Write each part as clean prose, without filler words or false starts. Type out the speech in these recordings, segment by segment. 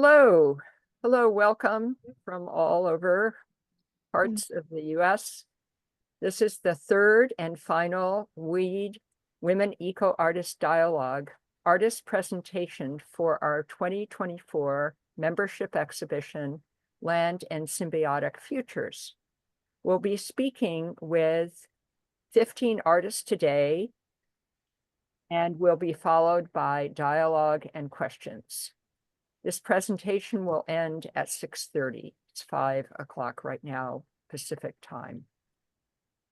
Hello, welcome from all over parts of the US. This is the third and final WEED Women Eco Artist Dialogue artist presentation for our 2024 membership exhibition, Land and Symbiotic Futures. We'll be speaking with 15 artists today, and will be followed by dialogue and questions. This presentation will end at 6:30. It's 5 o'clock right now, Pacific time.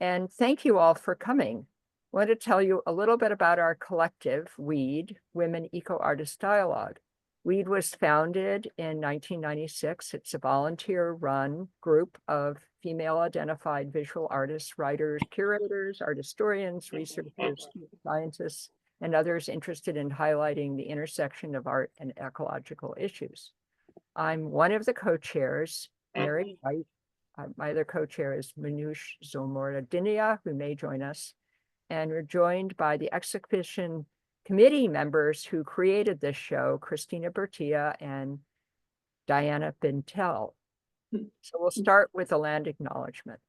And thank you all for coming. I want to tell you a little bit about our collective, WEED, Women Eco Artist Dialogue. WEED was founded in 1996. It's a volunteer-run group of female-identified visual artists, writers, curators, art historians, researchers, scientists, and others interested in highlighting the intersection of art and ecological issues. I'm one of the co-chairs, Mary White. My other co-chair is Manoush Zolmoradinia, who may join us. And we're joined by the exhibition committee members who created this show, Christina Bertia and Diana Pindell. So we'll start with the land acknowledgement.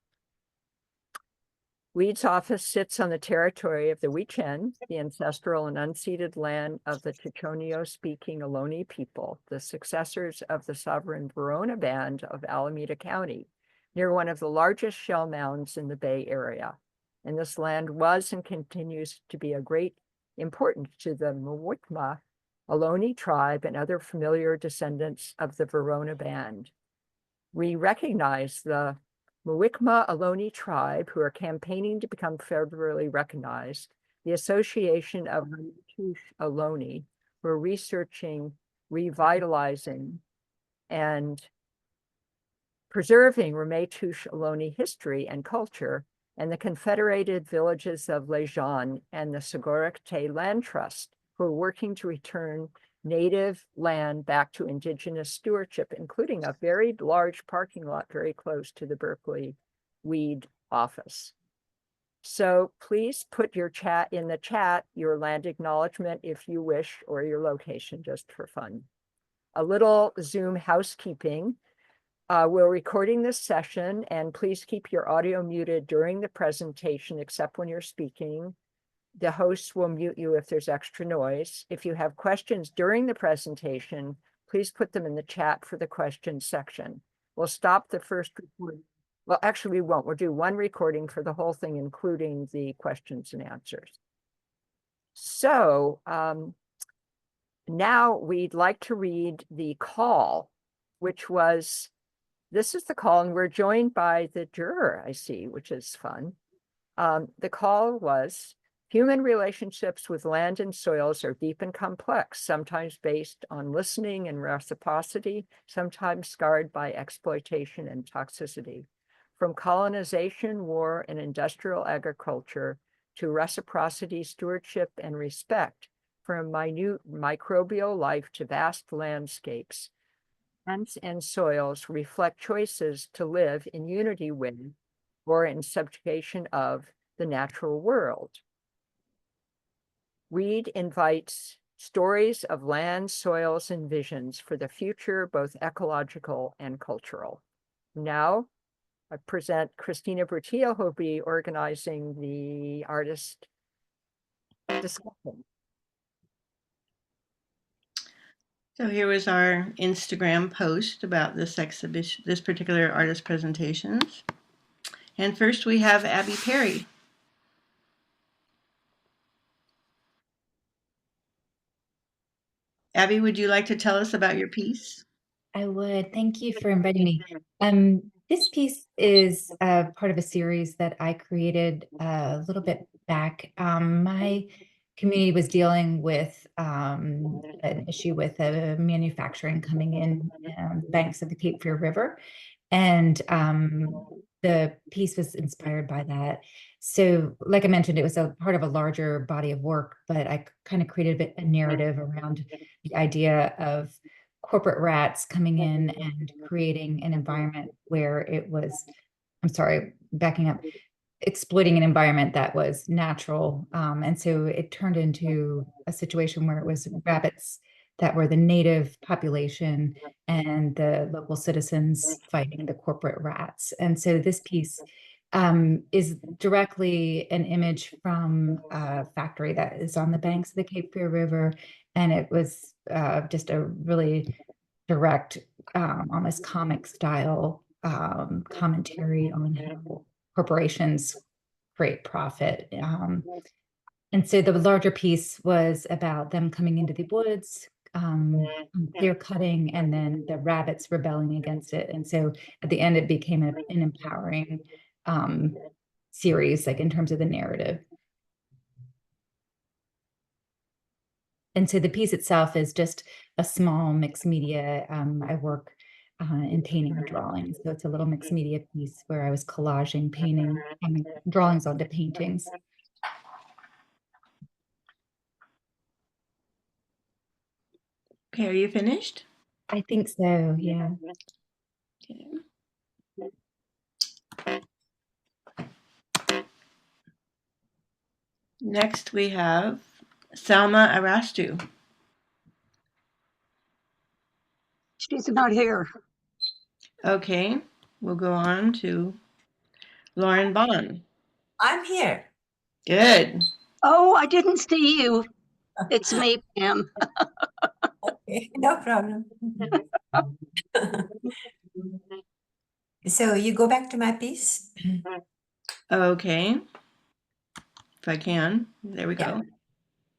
WEED's office sits on the territory of the Huichen, the ancestral and unceded land of the Chichoneo-speaking Ohlone people, the successors of the sovereign Verona Band of Alameda County, near one of the largest shell mounds in the Bay Area. And this land was and continues to be of great importance to the Muwekma Ohlone tribe and other familiar descendants of the Verona Band. We recognize the Muwekma Ohlone tribe, who are campaigning to become federally recognized, the Association of Ohlone, who are researching, revitalizing, and preserving Ramaytush Ohlone history and culture, and the Confederated Villages of Lejeune and the Sagoric Te Land Trust, who are working to return native land back to indigenous stewardship, including a very large parking lot very close to the Berkeley WEED office. So please put your chat in the chat, your land acknowledgement if you wish, or your location, just for fun. A little Zoom housekeeping. We're recording this session, and please keep your audio muted during the presentation, except when you're speaking. The hosts will mute you if there's extra noise. If you have questions during the presentation, please put them in the chat for the questions section. We'll stop the first recording. Well, actually, we won't. We'll do one recording for the whole thing, including the questions and answers. So now we'd like to read the call, which was, this is the call, and we're joined by the juror, I see, which is fun. The call was, human relationships with land and soils are deep and complex, sometimes based on listening and reciprocity, sometimes scarred by exploitation and toxicity. From colonization, war, and industrial agriculture to reciprocity, stewardship, and respect, from minute microbial life to vast landscapes, lands and soils reflect choices to live in unity with or in subjugation of the natural world. WEED invites stories of land, soils, and visions for the future, both ecological and cultural. Now, I present Christina Bertia, who will be organizing the artist discussion. So here was our Instagram post about this exhibition, this particular artist presentations. And first we have Abby Perry. Abby, would you like to tell us about your piece? I would. Thank you for inviting me. This piece is part of a series that I created a little bit back. My community was dealing with an issue with manufacturing coming in the banks of the Cape Fear River. And the piece was inspired by that. So like I mentioned, it was a part of a larger body of work, but I kind of created a narrative around the idea of corporate rats coming in and creating an environment where it was, I'm sorry, backing up, exploiting an environment that was natural. And so it turned into a situation where it was rabbits that were the native population and the local citizens fighting the corporate rats. And so this piece is directly an image from a factory that is on the banks of the Cape Fear River. And it was just a really direct, almost comic style commentary on how corporations create profit. And so the larger piece was about them coming into the woods, clear cutting, and then the rabbits rebelling against it. And so at the end, it became an empowering series, like in terms of the narrative. And so the piece itself is just a small mixed media. I work in painting and drawing. So it's a little mixed media piece where I was collaging, painting, drawings onto paintings. Okay, are you finished? I think so, yeah. Okay. Next, we have Salma Arastu. She's not here. Okay, we'll go on to Lauren Vaughn. I'm here. Good. Oh, I didn't see you. It's me, Pam. Okay, no problem. So you go back to my piece. Okay. If I can. There we Yeah. go.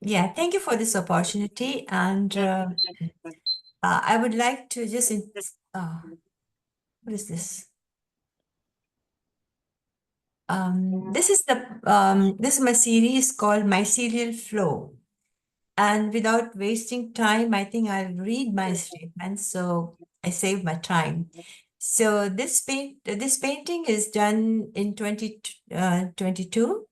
Yeah, thank you for this opportunity. And I would like to just, what is this? This is my series called Mycelial Flow. And without wasting time, I think I'll read my statement, so I save my time. So this painting is done in 2022,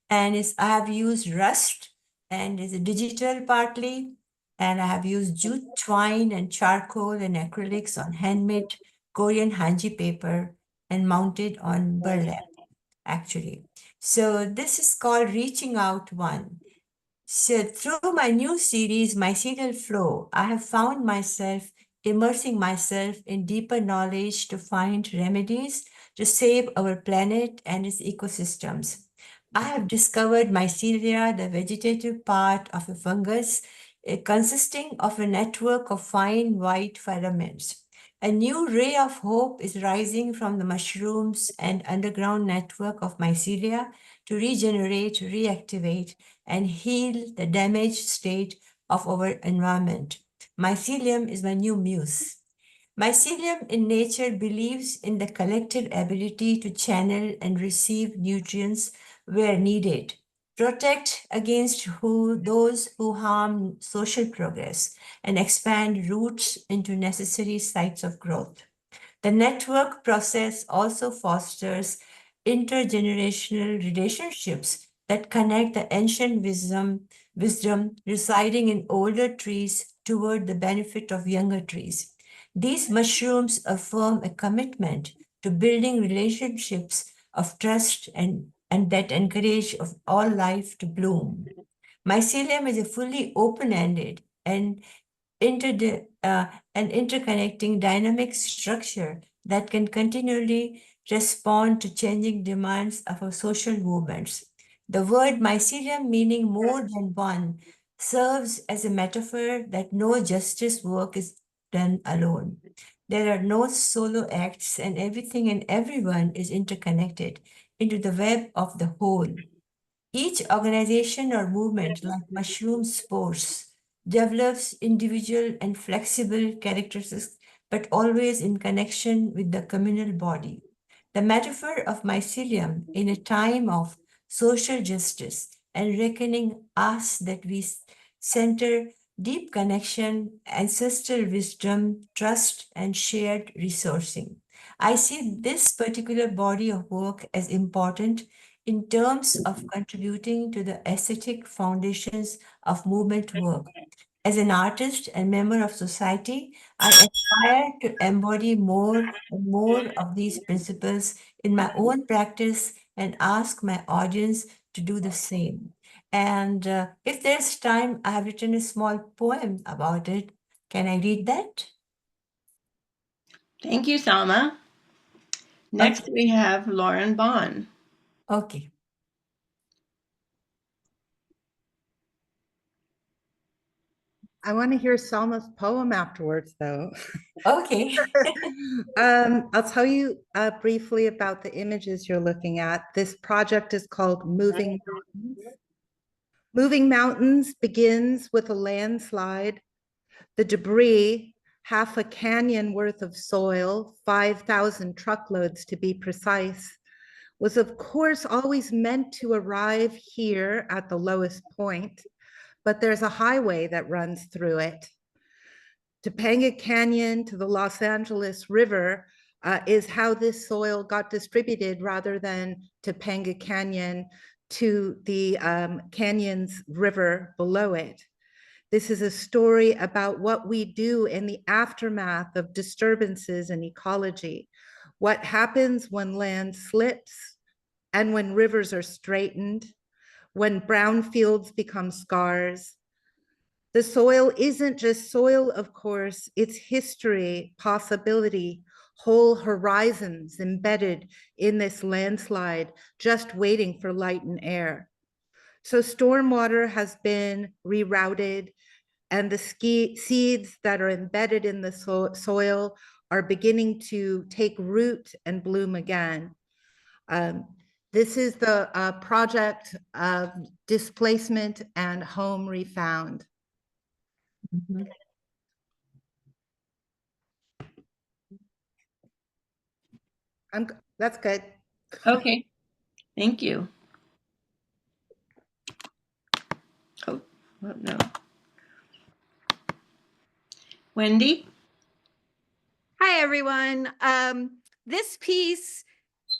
and I have used rust, and it's a digital partly, and I have used jute twine and charcoal and acrylics on handmade Korean hanji paper and mounted on burlap, actually. So this is called Reaching Out One. So through my new series, Mycelial Flow, I have found myself immersing myself in deeper knowledge to find remedies to save our planet and its ecosystems. I have discovered mycelia, the vegetative part of a fungus, consisting of a network of fine white filaments. A new ray of hope is rising from the mushrooms and underground network of mycelia to regenerate, reactivate, and heal the damaged state of our environment. Mycelium is my new muse. Mycelium in nature believes in the collective ability to channel and receive nutrients where needed, protect against those who harm social progress, and expand roots into necessary sites of growth. The network process also fosters intergenerational relationships that connect the ancient wisdom residing in older trees toward the benefit of younger trees. These mushrooms affirm a commitment to building relationships of trust and that encourage of all life to bloom. Mycelium is a fully open-ended and interconnecting dynamic structure that can continually respond to changing demands of our social movements. The word mycelium, meaning more than one, serves as a metaphor that no justice work is done alone. There are no solo acts, and everything and everyone is interconnected into the web of the whole. Each organization or movement, like mushroom spores, develops individual and flexible characteristics, but always in connection with the communal body. The metaphor of mycelium in a time of social justice and reckoning asks that we center deep connection, ancestral wisdom, trust, and shared resourcing. I see this particular body of work as important in terms of contributing to the aesthetic foundations of movement work. As an artist and member of society, I aspire to embody more and more of these principles in my own practice and ask my audience to do the same. And if there's time, I have written a small poem about it Can I read that? Thank you, Salma. Next, we have Lauren Vaughn. Okay. I want to hear Salma's poem afterwards, though. Okay. I'll tell you briefly about the images you're looking at. This project is called Moving Mountains. Moving Mountains begins with a landslide. The debris, half a canyon worth of soil, 5,000 truckloads to be precise, was of course always meant to arrive here at the lowest point, but there's a highway that runs through it. Topanga Canyon to the Los Angeles River is how this soil got distributed rather than Topanga Canyon to the canyon's river below it. This is a story about what we do in the aftermath of disturbances in ecology, what happens when land slips and when rivers are straightened, when brownfields become scars. The soil isn't just soil, of course, it's history, possibility, whole horizons embedded in this landslide, just waiting for light and air. So stormwater has been rerouted, and the seeds that are embedded in the soil are beginning to take root and bloom again. This is the project of displacement and home refound. Mhm. That's good. Okay, thank you. Oh, no. Wendy? Hi, everyone. This piece,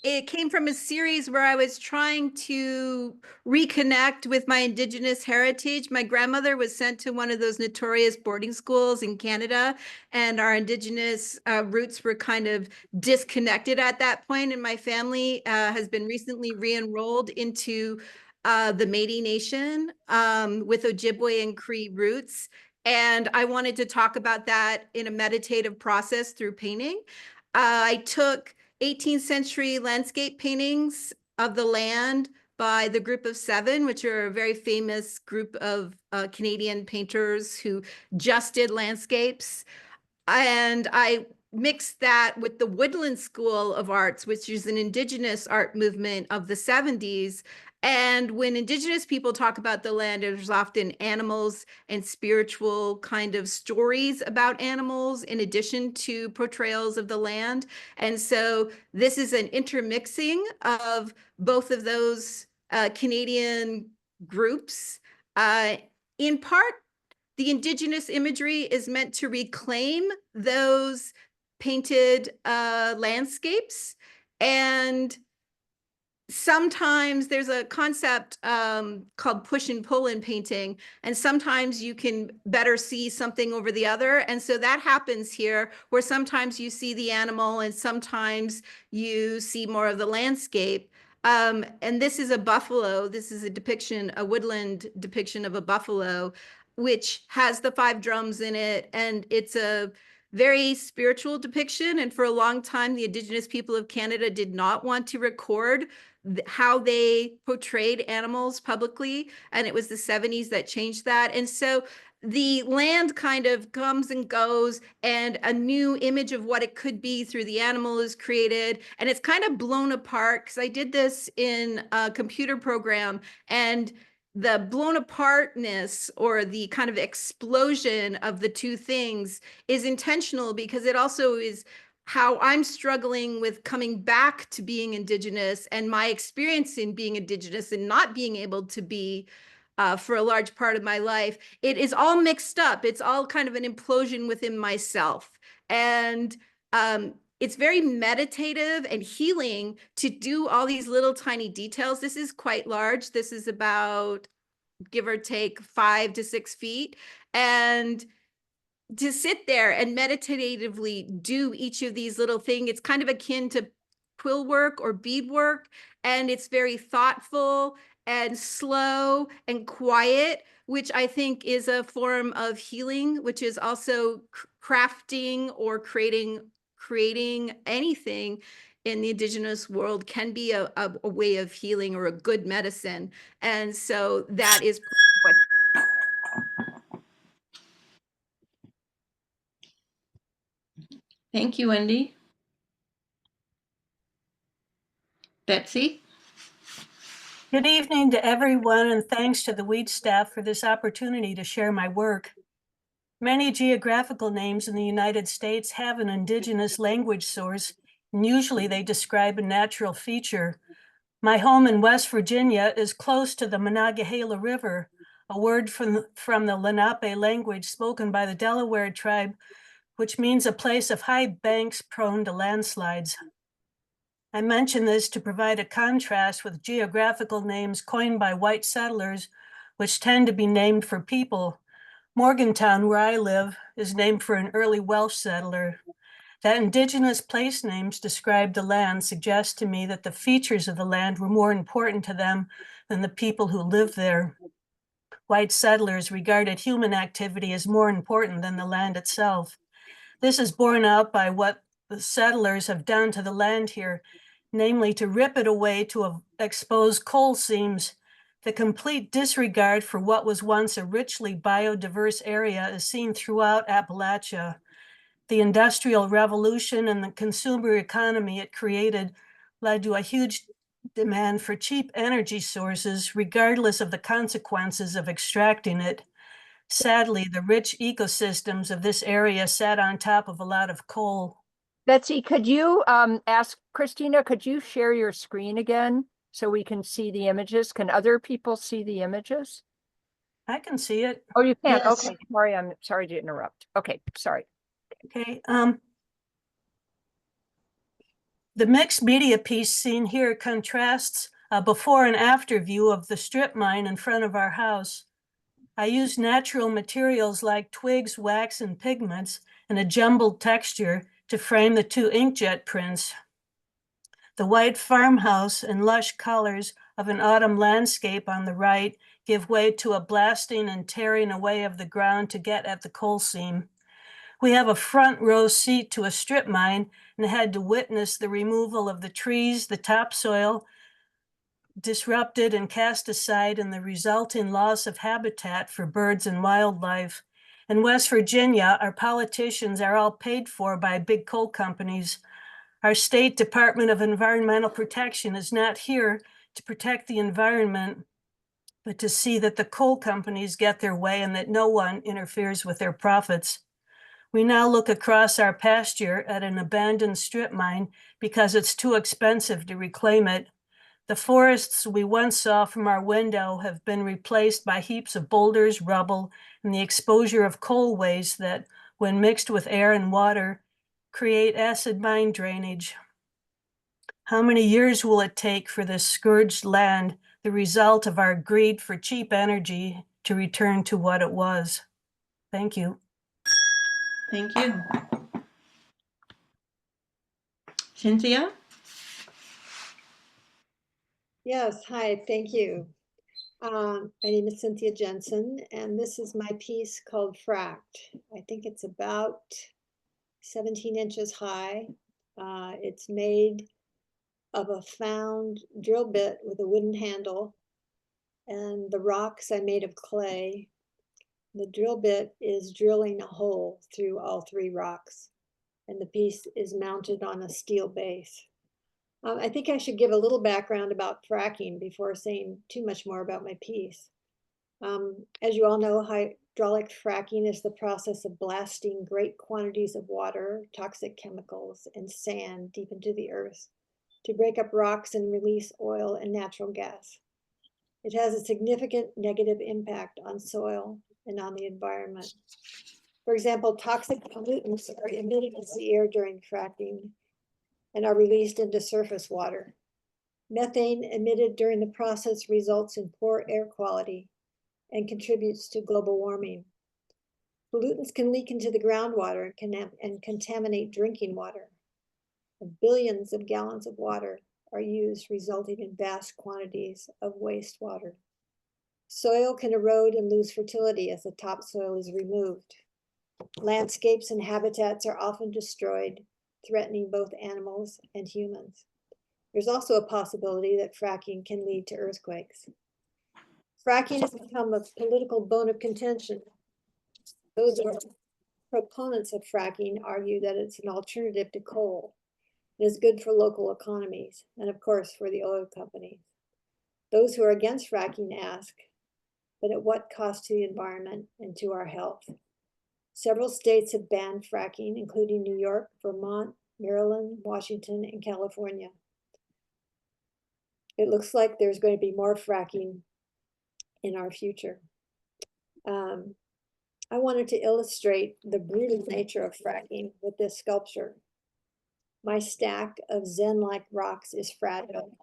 it came from a series where I was trying to reconnect with my Indigenous heritage. My grandmother was sent to one of those notorious boarding schools in Canada, and our Indigenous roots were kind of disconnected at that point. And my family has been recently re-enrolled into the Métis Nation with Ojibwe and Cree roots. And I wanted to talk about that in a meditative process through painting. I took 18th century landscape paintings of the land by the Group of Seven, which are a very famous group of Canadian painters who just did landscapes. And I mixed that with the Woodland School of Arts, which is an Indigenous art movement of the 70s. And when Indigenous people talk about the land, there's often animals and spiritual kind of stories about animals in addition to portrayals of the land. And so this is an intermixing of both of those Canadian groups. In part, the Indigenous imagery is meant to reclaim those painted landscapes. And sometimes there's a concept called push and pull in painting, and sometimes you can better see something over the other. And so that happens here, where sometimes you see the animal and sometimes you see more of the landscape. And this is a buffalo. This is a depiction, a woodland depiction of a buffalo, which has the 5 drums in it. And it's a very spiritual depiction. And for a long time, the Indigenous people of Canada did not want to record how they portrayed animals publicly. And it was the 70s that changed that. And so the land kind of comes and goes, and a new image of what it could be through the animal is created. And it's kind of blown apart, because I did this in a computer program, and the blown apartness or the kind of explosion of the two things is intentional, because it also is how I'm struggling with coming back to being Indigenous, and my experience in being Indigenous and not being able to be for a large part of my life. It is all mixed up. It's all kind of an implosion within myself. And it's very meditative and healing to do all these little tiny details. This is quite large. This is about, give or take, 5 to 6 feet. And to sit there and meditatively do each of these little things, it's kind of akin to quill work or bead work. And it's very thoughtful and slow and quiet, which I think is a form of healing, which is also crafting or creating anything in the indigenous world can be a way of healing or a good medicine. And so that is what. Thank you, Wendy. Betsy? Good evening to everyone, and thanks to the weed staff for this opportunity to share my work. Many geographical names in the United States have an indigenous language source, and usually they describe a natural feature. My home in West Virginia is close to the Monongahela River, a word from the Lenape language spoken by the Delaware tribe, which means a place of high banks prone to landslides. I mention this to provide a contrast with geographical names coined by white settlers, which tend to be named for people. Morgantown, where I live, is named for an early Welsh settler. That indigenous place names describe the land suggest to me that the features of the land were more important to them than the people who lived there. White settlers regarded human activity as more important than the land itself. This is borne out by what the settlers have done to the land here, namely to rip it away to expose coal seams. The complete disregard for what was once a richly biodiverse area is seen throughout Appalachia. The Industrial Revolution and the consumer economy it created led to a huge demand for cheap energy sources, regardless of the consequences of extracting it. Sadly, the rich ecosystems of this area sat on top of a lot of coal. Betsy, could you ask Christina, could you share your screen again so we can see the images? Can other people see the images? I can see it. Oh, you can? Yes. Okay, sorry, I'm sorry to interrupt. Okay, sorry. Okay. The mixed media piece seen here contrasts a before and after view of the strip mine in front of our house. I used natural materials like twigs, wax, and pigments and a jumbled texture to frame the two inkjet prints. The white farmhouse and lush colors of an autumn landscape on the right give way to a blasting and tearing away of the ground to get at the coal seam. We have a front row seat to a strip mine and had to witness the removal of the trees, the topsoil, disrupted and cast aside, and the resulting loss of habitat for birds and wildlife. In West Virginia, our politicians are all paid for by big coal companies. Our State Department of Environmental Protection is not here to protect the environment, but to see that the coal companies get their way and that no one interferes with their profits. We now look across our pasture at an abandoned strip mine because it's too expensive to reclaim it. The forests we once saw from our window have been replaced by heaps of boulders, rubble, and the exposure of coal waste that, when mixed with air and water, create acid mine drainage. How many years will it take for this scourged land, the result of our greed for cheap energy, to return to what it was? Thank you. Thank you. Cynthia? Yes, hi, thank you. My name is Cynthia Jensen, and this is my piece called Fracked. I think it's about 17 inches high. It's made of a found drill bit with a wooden handle, and the rocks I made of clay. The drill bit is drilling a hole through all three rocks, and the piece is mounted on a steel base. I think I should give a little background about fracking before saying too much more about my piece. As you all know, hydraulic fracking is the process of blasting great quantities of water, toxic chemicals, and sand deep into the earth to break up rocks and release oil and natural gas. It has a significant negative impact on soil and on the environment. For example, toxic pollutants are emitted into the air during fracking and are released into surface water. Methane emitted during the process results in poor air quality and contributes to global warming. Pollutants can leak into the groundwater and contaminate drinking water. Billions of gallons of water are used, resulting in vast quantities of wastewater. Soil can erode and lose fertility as the topsoil is removed. Landscapes and habitats are often destroyed, threatening both animals and humans. There's also a possibility that fracking can lead to earthquakes. Fracking has become a political bone of contention. Those who are proponents of fracking argue that it's an alternative to coal. It is good for local economies and, of course, for the oil companies. Those who are against fracking ask, but at what cost to the environment and to our health? Several states have banned fracking, including New York, Vermont, Maryland, Washington, and California. It looks like there's going to be more fracking in our future. I wanted to illustrate the brutal nature of fracking with this sculpture. My stack of Zen-like rocks is fragile,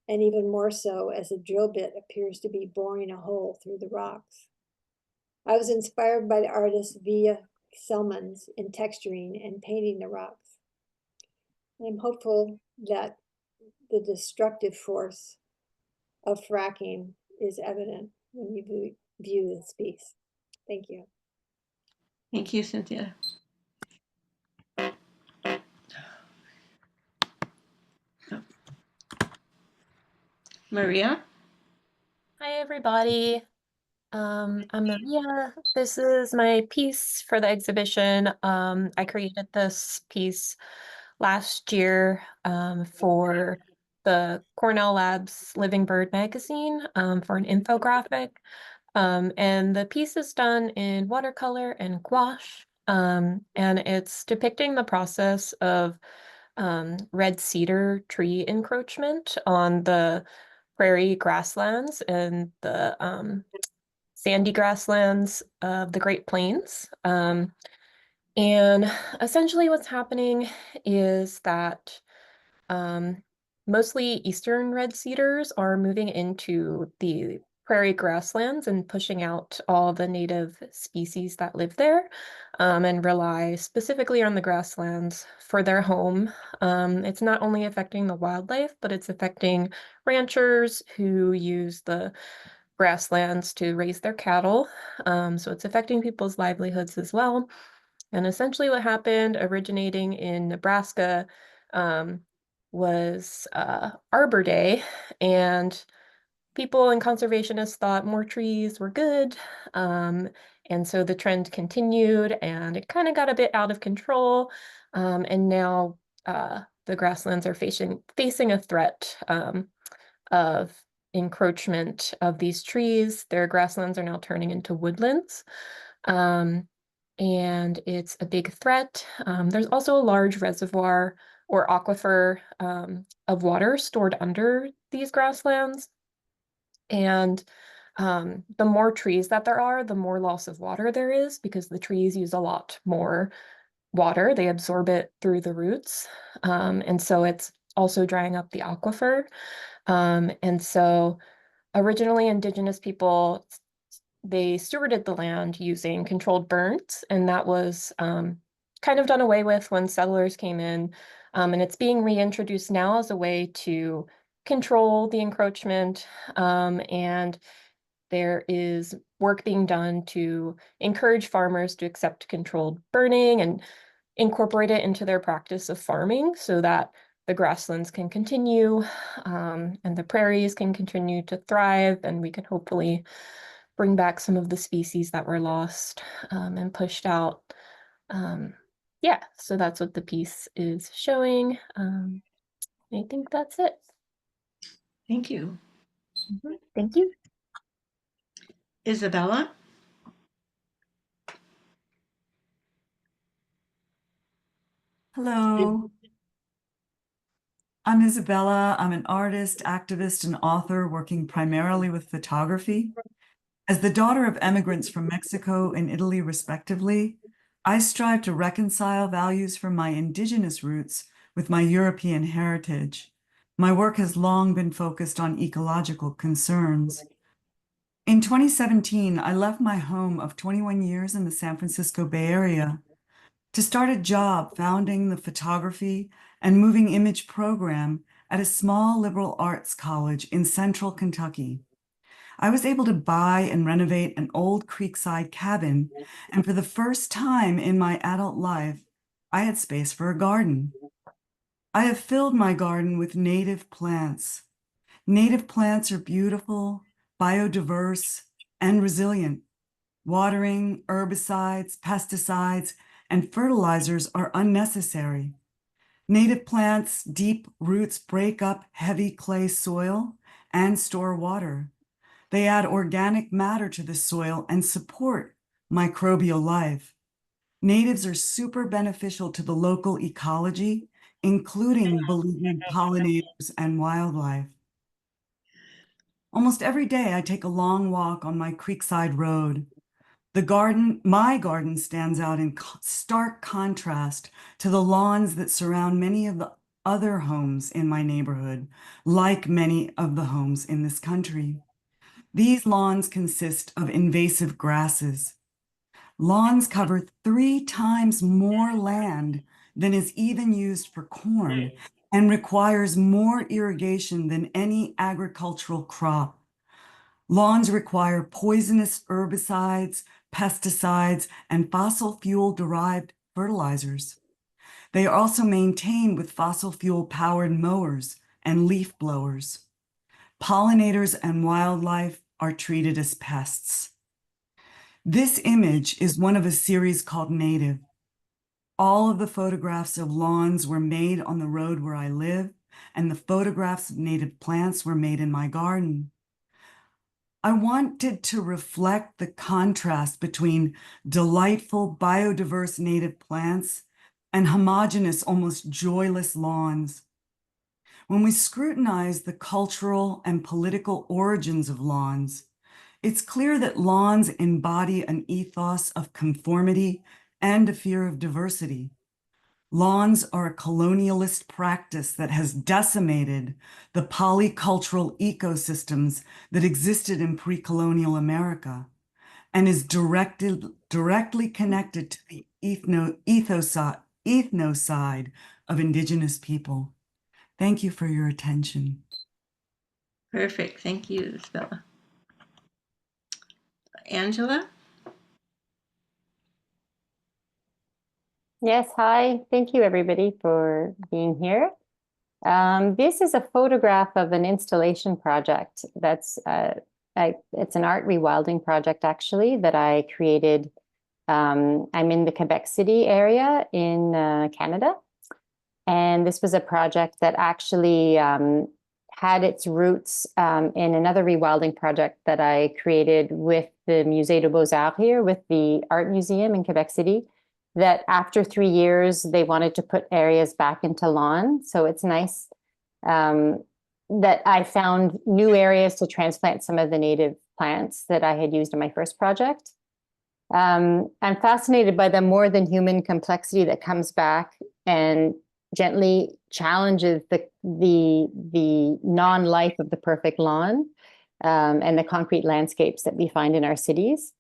and even more so as a drill bit appears to be boring a hole through the rocks. I was inspired by the artist Via Selmans in texturing and painting the rocks. I'm hopeful that the destructive force of fracking is evident when you view this piece. Thank you. Thank you, Cynthia. Maria? Hi, everybody. I'm Maria. This is my piece for the exhibition. I created this piece last year for the Cornell Labs Living Bird magazine for an infographic. And the piece is done in watercolor and gouache. And it's depicting the process of red cedar tree encroachment on the prairie grasslands and the sandy grasslands of the Great Plains. And essentially what's happening is that mostly eastern red cedars are moving into the prairie grasslands and pushing out all the native species that live there and rely specifically on the grasslands for their home. It's not only affecting the wildlife, but it's affecting ranchers who use the grasslands to raise their cattle. So it's affecting people's livelihoods as well. And essentially what happened originating in Nebraska was Arbor Day, and people and conservationists thought more trees were good. And so the trend continued and it kind of got a bit out of control. And now the grasslands are facing a threat of encroachment of these trees. Their grasslands are now turning into woodlands. And it's a big threat. There's also a large reservoir or aquifer of water stored under these grasslands. And the more trees that there are, the more loss of water there is because the trees use a lot more water. They absorb it through the roots. And so it's also drying up the aquifer. And so originally indigenous people, they stewarded the land using controlled burns, and that was kind of done away with when settlers came in. And it's being reintroduced now as a way to control the encroachment. And there is work being done to encourage farmers to accept controlled burning and incorporate it into their practice of farming so that the grasslands can continue and the prairies can continue to thrive, and we can hopefully bring back some of the species that were lost and pushed out. Yeah, so that's what the piece is showing. I think that's it. Thank you. Thank you. Isabella? Hello. I'm Isabella. I'm an artist, activist, and author working primarily with photography. As the daughter of immigrants from Mexico and Italy, respectively, I strive to reconcile values from my indigenous roots with my European heritage. My work has long been focused on ecological concerns. In 2017, I left my home of 21 years in the San Francisco Bay Area to start a job founding the photography and moving image program at a small liberal arts college in central Kentucky. I was able to buy and renovate an old creekside cabin, and for the first time in my adult life, I had space for a garden. I have filled my garden with native plants. Native plants are beautiful, biodiverse, and resilient. Watering, herbicides, pesticides, and fertilizers are unnecessary. Native plants' deep roots break up heavy clay soil and store water. They add organic matter to the soil and support microbial life. Natives are super beneficial to the local ecology, including beleaguered pollinators and wildlife. Almost every day I take a long walk on my creekside road. My garden stands out in stark contrast to the lawns that surround many of the other homes in my neighborhood, like many of the homes in this country. These lawns consist of invasive grasses. Lawns cover 3 times more land than is even used for corn and requires more irrigation than any agricultural crop. Lawns require poisonous herbicides, pesticides, and fossil fuel-derived fertilizers. They are also maintained with fossil fuel-powered mowers and leaf blowers. Pollinators and wildlife are treated as pests. This image is one of a series called Native. All of the photographs of lawns were made on the road where I live, and the photographs of native plants were made in my garden. I wanted to reflect the contrast between delightful, biodiverse native plants and homogeneous, almost joyless lawns. When we scrutinize the cultural and political origins of lawns, it's clear that lawns embody an ethos of conformity and a fear of diversity. Lawns are a colonialist practice that has decimated the polycultural ecosystems that existed in pre-colonial America and is directly connected to the ethnocide of Indigenous people. Thank you for your attention. Perfect. Thank you, Isabella. Angela? Yes, hi. Thank you, everybody, for being here. This is a photograph of an installation project that's, it's an art rewilding project, actually, that I created. I'm in the Quebec City area in Canada. And this was a project that actually had its roots in another rewilding project that I created with the Musée des Beaux-Arts here, with the Art Museum in Quebec City, that after 3 years, they wanted to put areas back into lawn. So it's nice that I found new areas to transplant some of the native plants that I had used in my first project. I'm fascinated by the more than human complexity that comes back and gently challenges the non-life of the perfect lawn and the concrete landscapes that we find in our cities.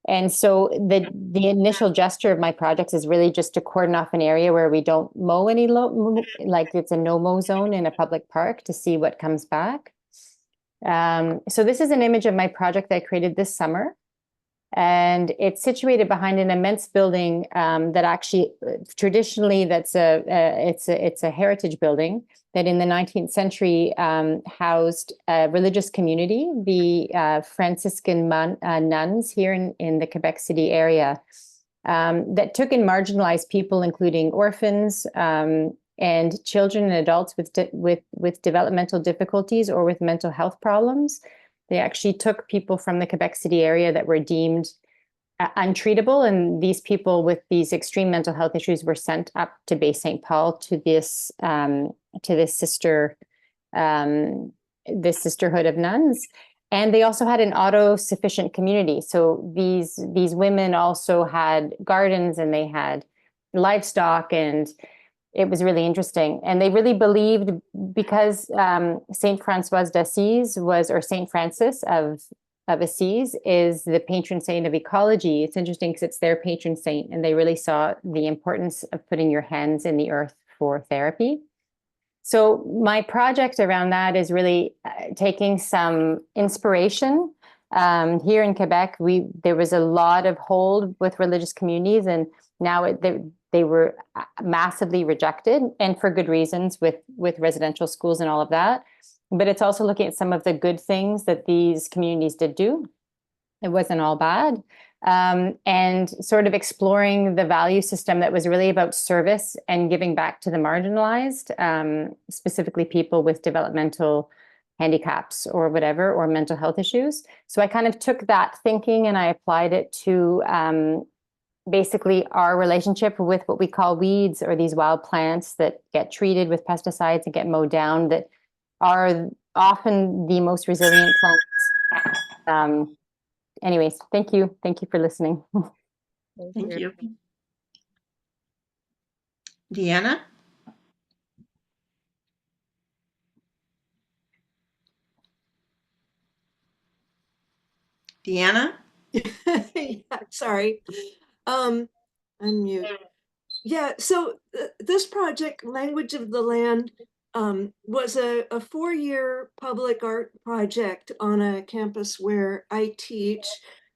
And so the initial gesture of my projects is really just to cordon off an area where we don't mow any, like it's a no-mow zone in a public park, to see what comes back. So this is an image of my project that I created this summer. And it's situated behind an immense building that actually traditionally it's a heritage building that in the 19th century housed a religious community, the Franciscan nuns here in the Quebec City area, that took in marginalized people, including orphans and children and adults with developmental difficulties or with mental health problems. They actually took people from the Quebec City area that were deemed untreatable, and these people with these extreme mental health issues were sent up to Bay St. Paul to this sisterhood of nuns. And they also had an auto-sufficient community. So these women also had gardens and they had livestock, and it was really interesting. And they really believed, because Saint Francois d'Assise or Saint Francis of Assisi is the patron saint of ecology. It's interesting because it's their patron saint, and they really saw the importance of putting your hands in the earth for therapy. So my project around that is really taking some inspiration. Here in Quebec, there was a lot of hold with religious communities, and now they were massively rejected, and for good reasons, with residential schools and all of that. But it's also looking at some of the good things that these communities did do. It wasn't all bad. And sort of exploring the value system that was really about service and giving back to the marginalized, specifically people with developmental handicaps or whatever, or mental health issues. So I kind of took that thinking and I applied it to basically our relationship with what we call weeds, or these wild plants that get treated with pesticides and get mowed down, that are often the most resilient plants. Anyways, thank you. Thank you for listening. Thank you. Deanna? Deanna? Yeah, sorry. Unmute. Yeah, so this project, Language of the Land, was a 4-year public art project on a campus where I teach.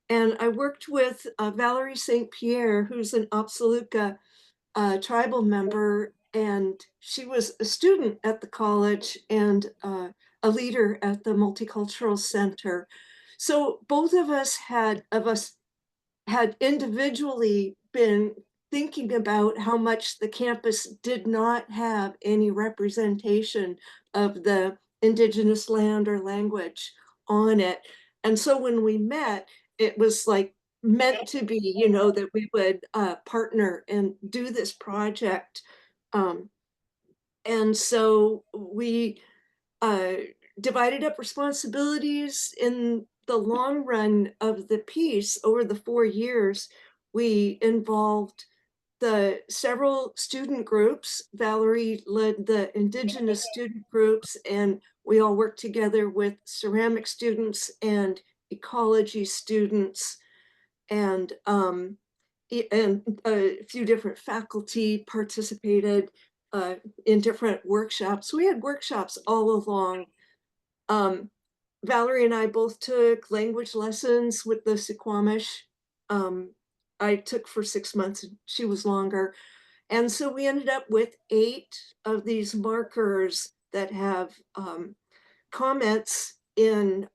And I worked with Valerie St. Pierre, who's an Opsaluka tribal member, and she was a student at the college and a leader at the Multicultural Center. So both of us had individually been thinking about how much the campus did not have any representation of the indigenous land or language on it. And so when we met, it was like meant to be, you know, that we would partner and do this project. And so we divided up responsibilities. In the long run of the piece, over the 4 years, we involved the several student groups. Valerie led the indigenous student groups, and we all worked together with ceramic students and ecology students, and a few different faculty participated in different workshops. We had workshops all along. Valerie and I both took language lessons with the Suquamish. I took for 6 months, she was longer. And so we ended up with 8 of these markers that have comments in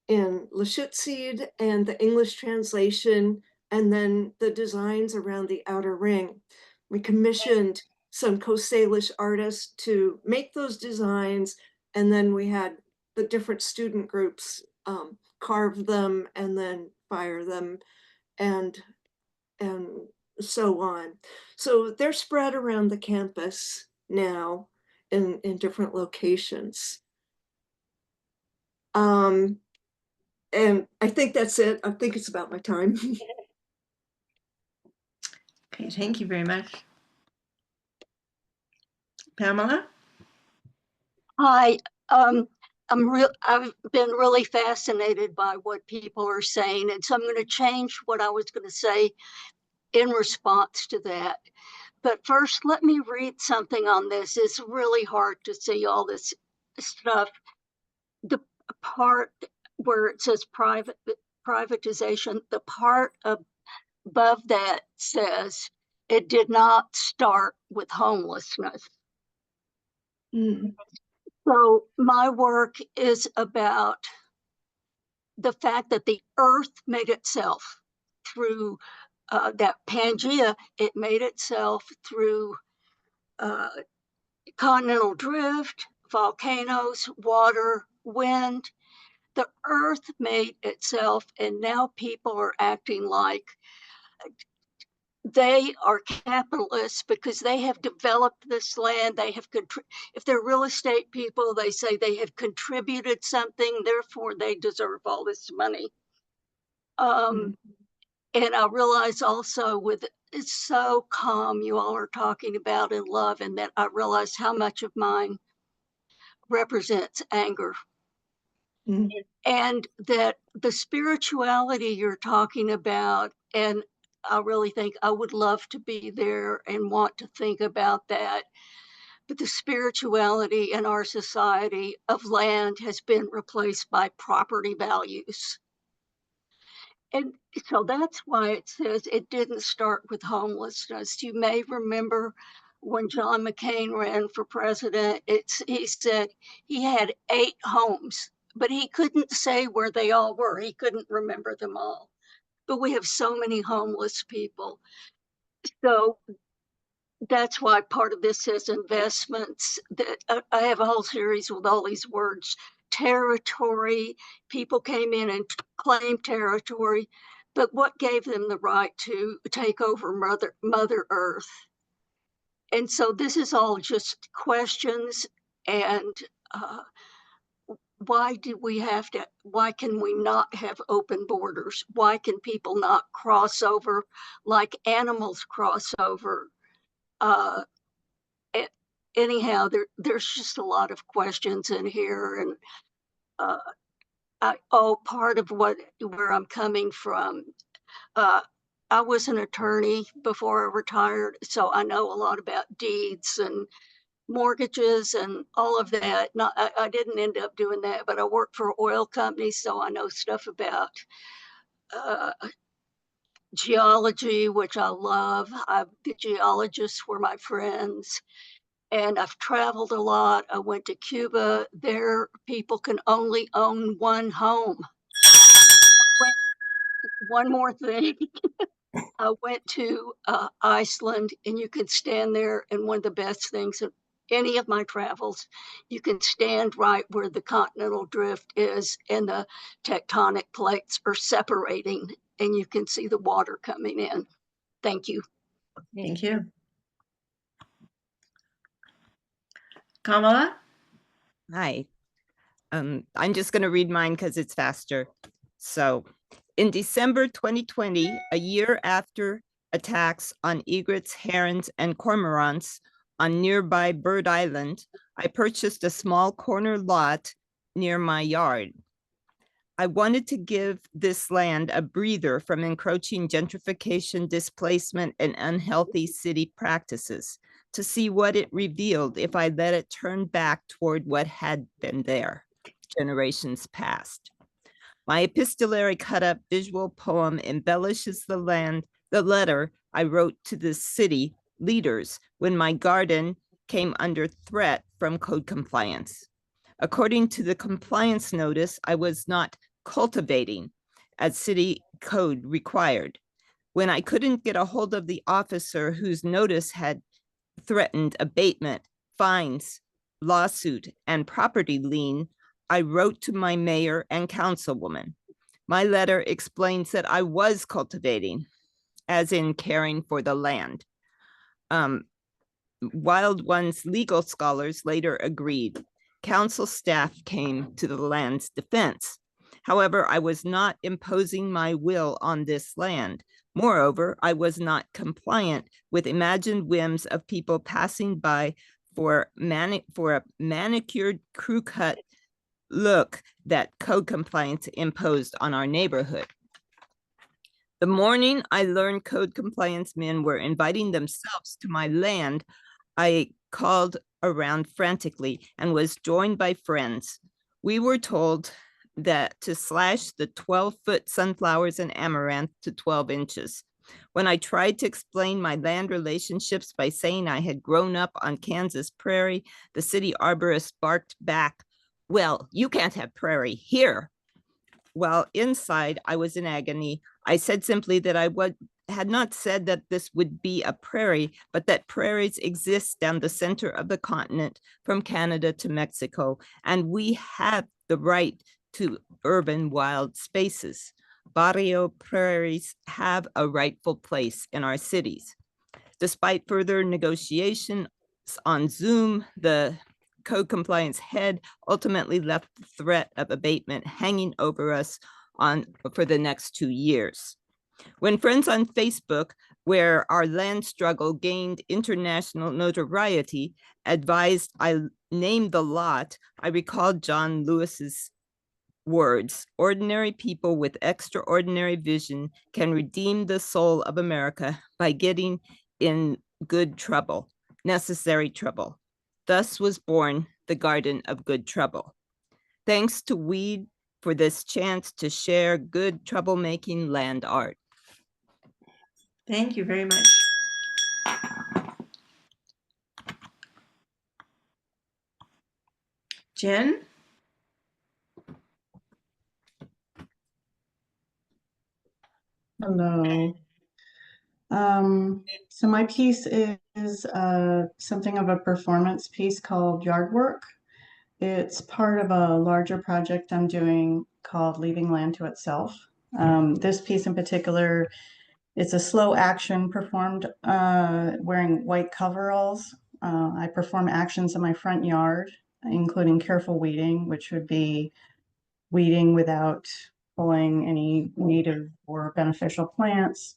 Lashutseed and the English translation, and then the designs around the outer ring. We commissioned some Coast Salish artists to make those designs, and then we had the different student groups carve them and then fire them, and so on. So they're spread around the campus now in different locations. And I think that's it. I think it's about my time. Okay, thank you very much. Pamela? Hi, I've been really fascinated by what people are saying, and so I'm going to change what I was going to say in response to that. But first, let me read something on this. It's really hard to see all this stuff. The part where it says privatization, the part above that says it did not start with homelessness. So my work is about the fact that the earth made itself through that Pangea. It made itself through continental drift, volcanoes, water, wind. The earth made itself, and now people are acting like they are capitalists because they have developed this land. They have, if they're real estate people, they say they have contributed something, therefore they deserve all this money. And I realize also with it's so calm you all are talking about in love, and that I realize how much of mine represents anger. And that the spirituality you're talking about, and I really think I would love to be there and want to think about that. but the spirituality in our society of land has been replaced by property values. And so that's why it says it didn't start with homelessness. You may remember when John McCain ran for president, he said he had 8 homes, but he couldn't say where they all were. He couldn't remember them all. But we have so many homeless people. So that's why part of this says investments. That I have a whole series with all these words. Territory, people came in and claimed territory, but what gave them the right to take over Mother Earth? And so this is all just questions. And why can we not have open borders? Why can people not cross over like animals cross over? Anyhow, there's just a lot of questions in here. And part of where I'm coming from, I was an attorney before I retired, so I know a lot about deeds and mortgages and all of that. I didn't end up doing that, but I worked for oil companies, so I know stuff about geology, which I love. The geologists were my friends. And I've traveled a lot. I went to Cuba. There, people can only own one home. One more thing. I went to Iceland, and you could stand there, and one of the best things of any of my travels, you can stand right where the continental drift is and the tectonic plates are separating, and you can see the water coming in. Thank you. Thank you. Kamala? Hi. I'm just going to read mine because it's faster. So, in December 2020, a year after attacks on egrets, herons, and cormorants on nearby Bird Island, I purchased a small corner lot near my yard. I wanted to give this land a breather from encroaching gentrification, displacement, and unhealthy city practices, to see what it revealed if I let it turn back toward what had been there generations past. My epistolary cut-up visual poem embellishes the letter I wrote to the city leaders when my garden came under threat from code compliance. According to the compliance notice, I was not cultivating as city code required. When I couldn't get a hold of the officer whose notice had threatened abatement, fines, lawsuit, and property lien, I wrote to my mayor and councilwoman. My letter explains that I was cultivating, as in caring for the land. Wild One's legal scholars later agreed. Council staff came to the land's defense. However, I was not imposing my will on this land. Moreover, I was not compliant with imagined whims of people passing by for a manicured crew cut look that code compliance imposed on our neighborhood. The morning I learned code compliance men were inviting themselves to my land, I called around frantically and was joined by friends. We were told that to slash the 12-foot sunflowers and amaranth to 12 inches. When I tried to explain my land relationships by saying I had grown up on Kansas prairie, the city arborist barked back, "Well, you can't have prairie here." While inside, I was in agony. I said simply that I had not said that this would be a prairie, but that prairies exist down the center of the continent from Canada to Mexico, and we have the right to urban wild spaces. Barrio prairies have a rightful place in our cities. Despite further negotiation on Zoom, the code compliance head ultimately left the threat of abatement hanging over us for the next 2 years. When friends on Facebook, where our land struggle gained international notoriety, advised I name the lot, I recalled John Lewis's words, "Ordinary people with extraordinary vision can redeem the soul of America by getting in good trouble, necessary trouble." Thus was born the Garden of Good Trouble. Thanks to Weed for this chance to share good troublemaking land art. Thank you very much. Jen? Hello. So my piece is something of a performance piece called Yard Work. It's part of a larger project I'm doing called Leaving Land to Itself. This piece in particular, it's a slow action performed wearing white coveralls. I perform actions in my front yard, including careful weeding, which would be weeding without pulling any native or beneficial plants.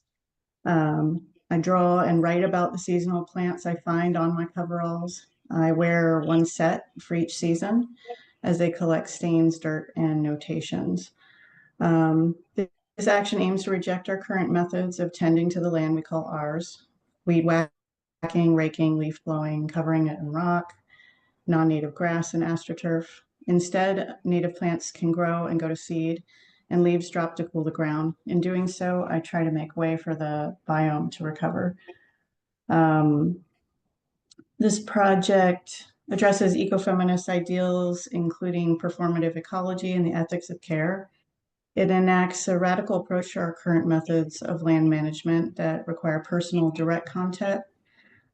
I draw and write about the seasonal plants I find on my coveralls. I wear one set for each season as they collect stains, dirt, and notations. This action aims to reject our current methods of tending to the land we call ours: weed whacking, raking, leaf blowing, covering it in rock, non-native grass, and astroturf. Instead, native plants can grow and go to seed, and leaves drop to cool the ground. In doing so, I try to make way for the biome to recover. This project addresses ecofeminist ideals, including performative ecology and the ethics of care. It enacts a radical approach to our current methods of land management that require personal, direct contact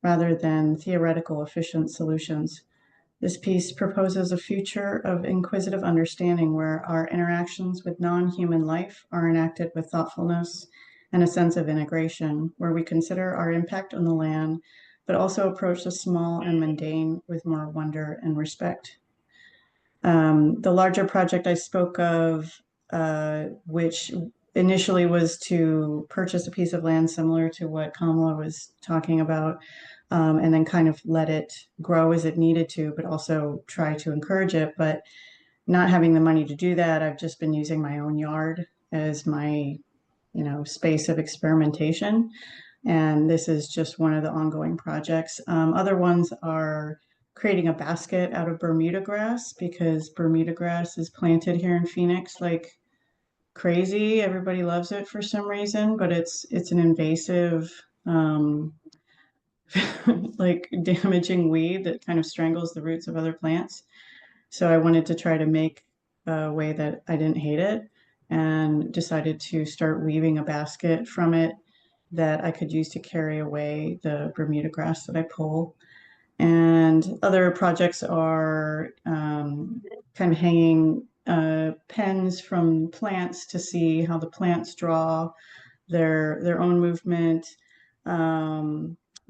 rather than theoretical, efficient solutions. This piece proposes a future of inquisitive understanding where our interactions with non-human life are enacted with thoughtfulness and a sense of integration, where we consider our impact on the land, but also approach the small and mundane with more wonder and respect. The larger project I spoke of, which initially was to purchase a piece of land similar to what Kamala was talking about, and then kind of let it grow as it needed to, but also try to encourage it. But not having the money to do that, I've just been using my own yard as my, space of experimentation. And this is just one of the ongoing projects. Other ones are creating a basket out of Bermuda grass, because Bermuda grass is planted here in Phoenix like crazy. Everybody loves it for some reason, but it's an invasive, like damaging weed that kind of strangles the roots of other plants. So I wanted to try to make a way that I didn't hate it, and decided to start weaving a basket from it that I could use to carry away the Bermuda grass that I pull. And other projects are kind of hanging pens from plants to see how the plants draw their own movement,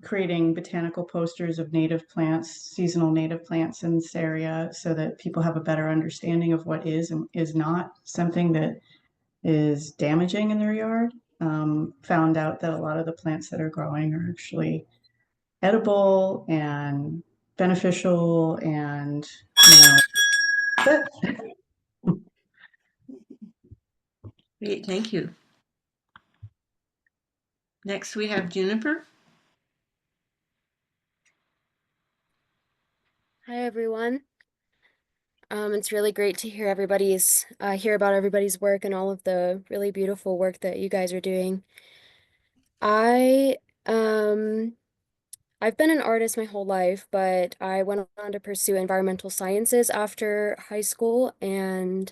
creating botanical posters of native plants, seasonal native plants in this area, so that people have a better understanding of what is and is not something that is damaging in their yard. Found out that a lot of the plants that are growing are actually edible and beneficial, and Great, thank you. Next, we have Juniper. Hi, everyone. It's really great to hear hear about everybody's work and all of the really beautiful work that you guys are doing. I've been an artist my whole life, but I went on to pursue environmental sciences after high school, and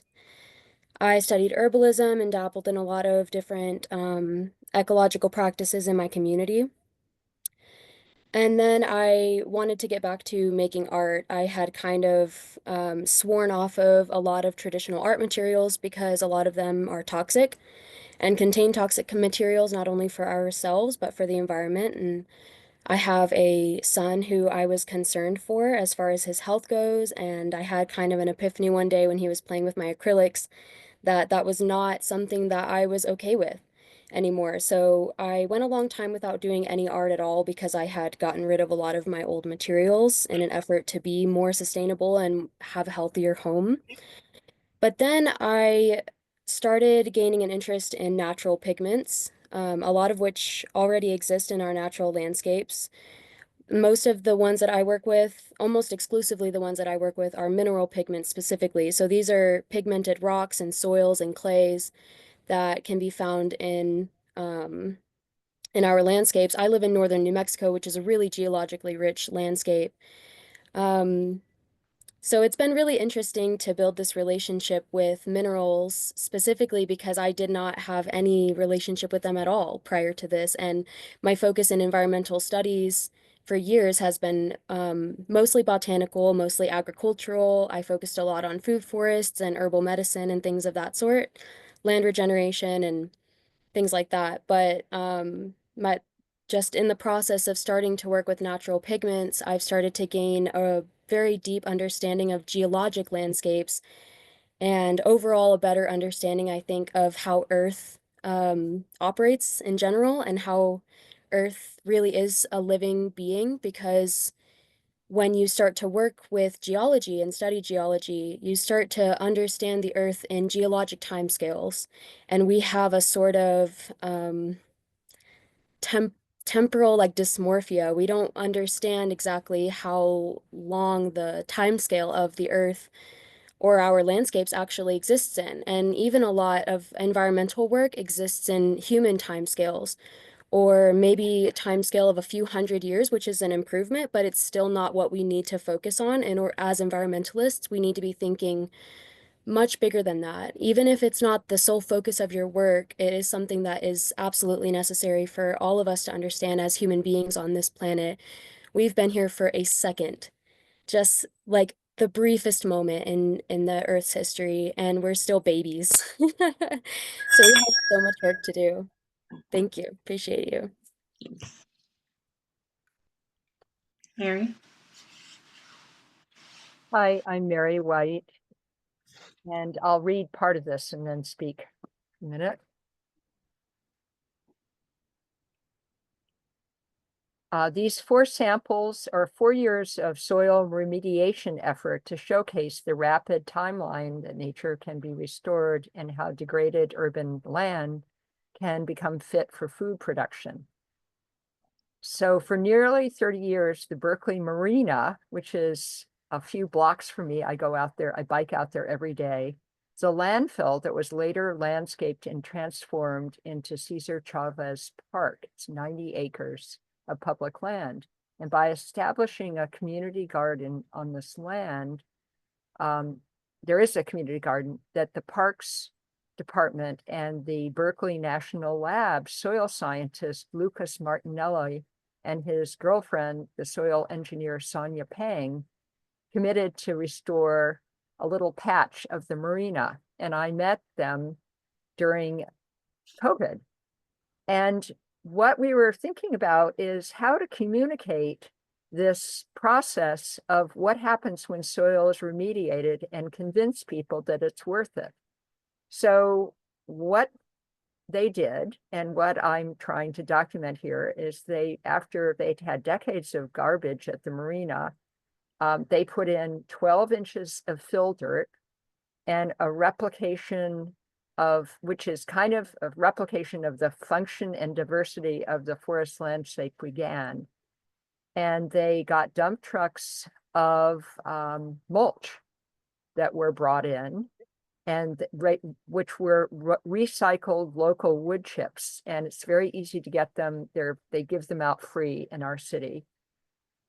I studied herbalism and dabbled in a lot of different ecological practices in my community. And then I wanted to get back to making art. I had kind of sworn off of a lot of traditional art materials because a lot of them are toxic and contain toxic materials, not only for ourselves, but for the environment. And I have a son who I was concerned for as far as his health goes. And I had kind of an epiphany one day when he was playing with my acrylics that that was not something that I was okay with anymore. So I went a long time without doing any art at all because I had gotten rid of a lot of my old materials in an effort to be more sustainable and have a healthier home. But then I started gaining an interest in natural pigments, a lot of which already exist in our natural landscapes. most of the ones that I work with, almost exclusively the ones that I work with, are mineral pigments specifically. So these are pigmented rocks and soils and clays that can be found in our landscapes. I live in northern New Mexico, which is a really geologically rich landscape. So it's been really interesting to build this relationship with minerals, specifically because I did not have any relationship with them at all prior to this. And my focus in environmental studies for years has been mostly botanical, mostly agricultural. I focused a lot on food forests and herbal medicine and things of that sort, land regeneration and things like that. But just in the process of starting to work with natural pigments, I've started to gain a very deep understanding of geologic landscapes and overall a better understanding, I think, of how Earth operates in general and how Earth really is a living being, because when you start to work with geology and study geology, you start to understand the Earth in geologic timescales. And we have a sort of temporal like dysmorphia. We don't understand exactly how long the timescale of the Earth or our landscapes actually exists in. And even a lot of environmental work exists in human timescales, or maybe a timescale of a few hundred years, which is an improvement, but it's still not what we need to focus on. And or as environmentalists, we need to be thinking much bigger than that. Even if it's not the sole focus of your work, it is something that is absolutely necessary for all of us to understand as human beings on this planet. We've been here for a second, just like the briefest moment in the Earth's history, and we're still babies. So we have so much work to do. Thank you. Appreciate you. Mary? Hi, I'm Mary White, and I'll read part of this and then speak a minute. These 4 samples are 4 years of soil remediation effort to showcase the rapid timeline that nature can be restored and how degraded urban land can become fit for food production. So for nearly 30 years, the Berkeley Marina, which is a few blocks from me, I go out there, I bike out there every day. It's a landfill that was later landscaped and transformed into Cesar Chavez Park. It's 90 acres of public land. And by establishing a community garden on this land, there is a community garden that the Parks Department and the Berkeley National Lab soil scientist Lucas Martinelli and his girlfriend, the soil engineer Sonia Pang, committed to restore a little patch of the marina. And I met them during COVID. And what we were thinking about is how to communicate this process of what happens when soil is remediated and convince people that it's worth it. So what they did, and what I'm trying to document here, is after they'd had decades of garbage at the marina, they put in 12 inches of fill dirt and a replication which is kind of a replication of the function and diversity of the forest landscape began. And they got dump trucks of mulch that were brought in, and which were recycled local wood chips. And it's very easy to get them. They give them out free in our city.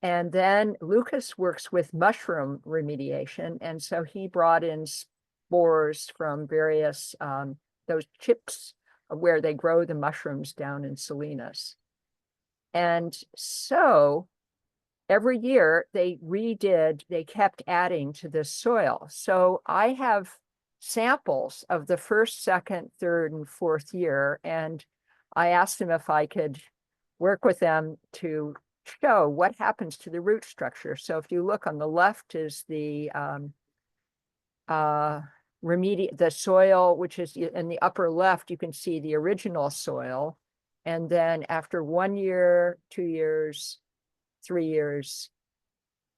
And then Lucas works with mushroom remediation. And so he brought in spores from various, those chips where they grow the mushrooms down in Salinas. And so every year they kept adding to this soil. So I have samples of the first, second, third, and fourth year. And I asked them if I could work with them to show what happens to the root structure. So if you look on the left is the soil, which is in the upper left, you can see the original soil. And then after 1 year, 2 years, 3 years,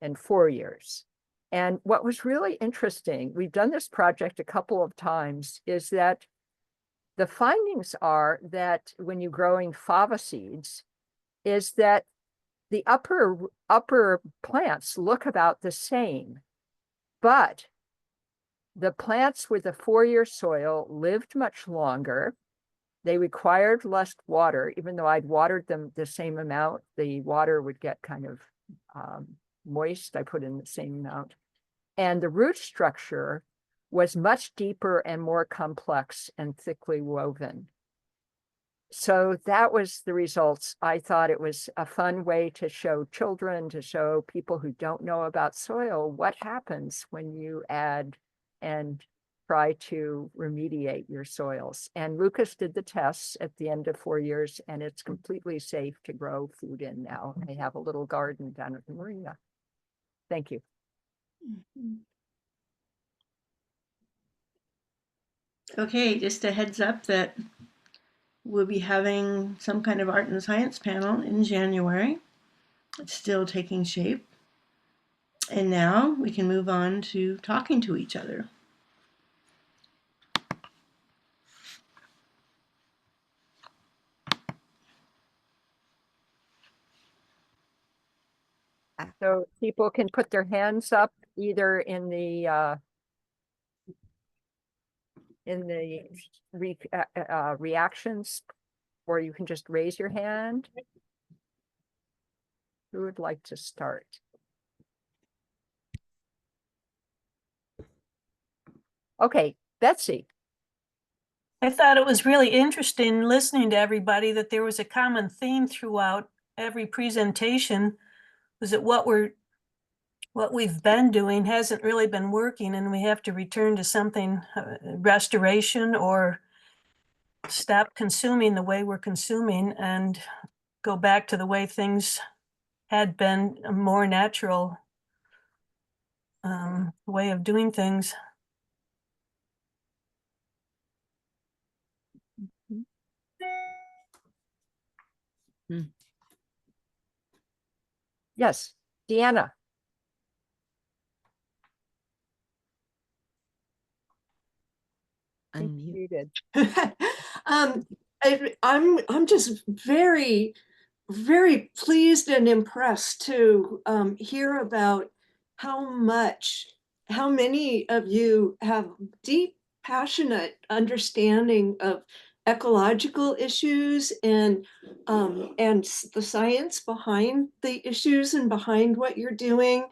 and 4 years. And what was really interesting, we've done this project a couple of times, is that the findings are that when you're growing fava seeds, is that the upper plants look about the same, but the plants with the 4-year soil lived much longer. They required less water, even though I'd watered them the same amount, the water would get kind of moist. I put in the same amount. And the root structure was much deeper and more complex and thickly woven. So that was the results. I thought it was a fun way to show children, to show people who don't know about soil, what happens when you add and try to remediate your soils. And Lucas did the tests at the end of 4 years, and it's completely safe to grow food in now. I have a little garden down at the marina. Thank you. Okay, just a heads up that we'll be having some kind of art and science panel in January. It's still taking shape. And now we can move on to talking to each other. So people can put their hands up either in the reactions, or you can just raise your hand. Who would like to start? Okay, Betsy. I thought it was really interesting listening to everybody that there was a common theme throughout every presentation, was that what we've been doing hasn't really been working, and we have to return to something, restoration, or stop consuming the way we're consuming and go back to the way things had been, a more natural way of doing things. Yes, Deanna. Unmute. I'm just very, very pleased and impressed to hear about how many of you have deep, passionate understanding of ecological issues and the science behind the issues and behind what you're doing.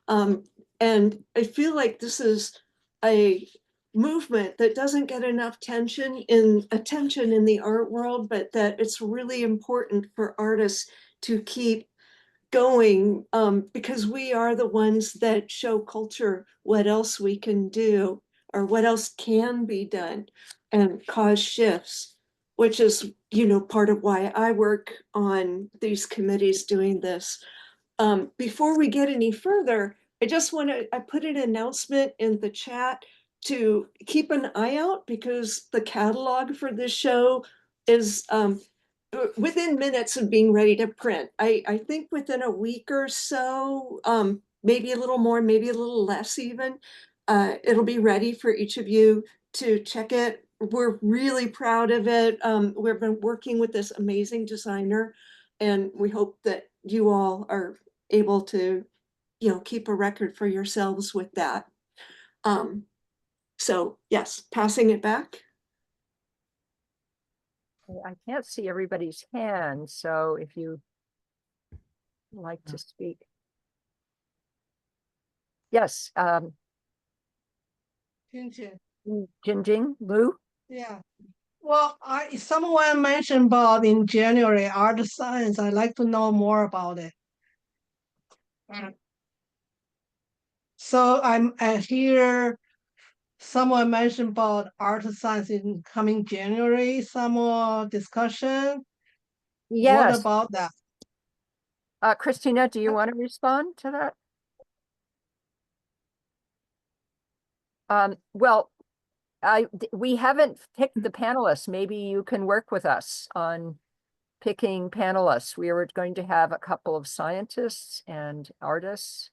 And I feel like this is a movement that doesn't get enough attention in the art world, but that it's really important for artists to keep going, because we are the ones that show culture what else we can do or what else can be done and cause shifts, which is, part of why I work on these committees doing this. Before we get any further, I put an announcement in the chat to keep an eye out, because the catalog for this show is within minutes of being ready to print. I think within a week or so, maybe a little more, maybe a little less even, it'll be ready for each of you to check it. We're really proud of it. We've been working with this amazing designer, and we hope that you all are able to, keep a record for yourselves with that. So yes, passing it back. I can't see everybody's hand, so if you like to speak. Yes, Jinjing, Lu? Yeah. Well, someone mentioned about in January art science. I'd like to know more about it. So I hear someone mentioned about art science in coming January. Some more discussion. Yes. What about that? Christina, do you want to respond to that? Well, we haven't picked the panelists. Maybe you can work with us on picking panelists. We were going to have a couple of scientists and artists.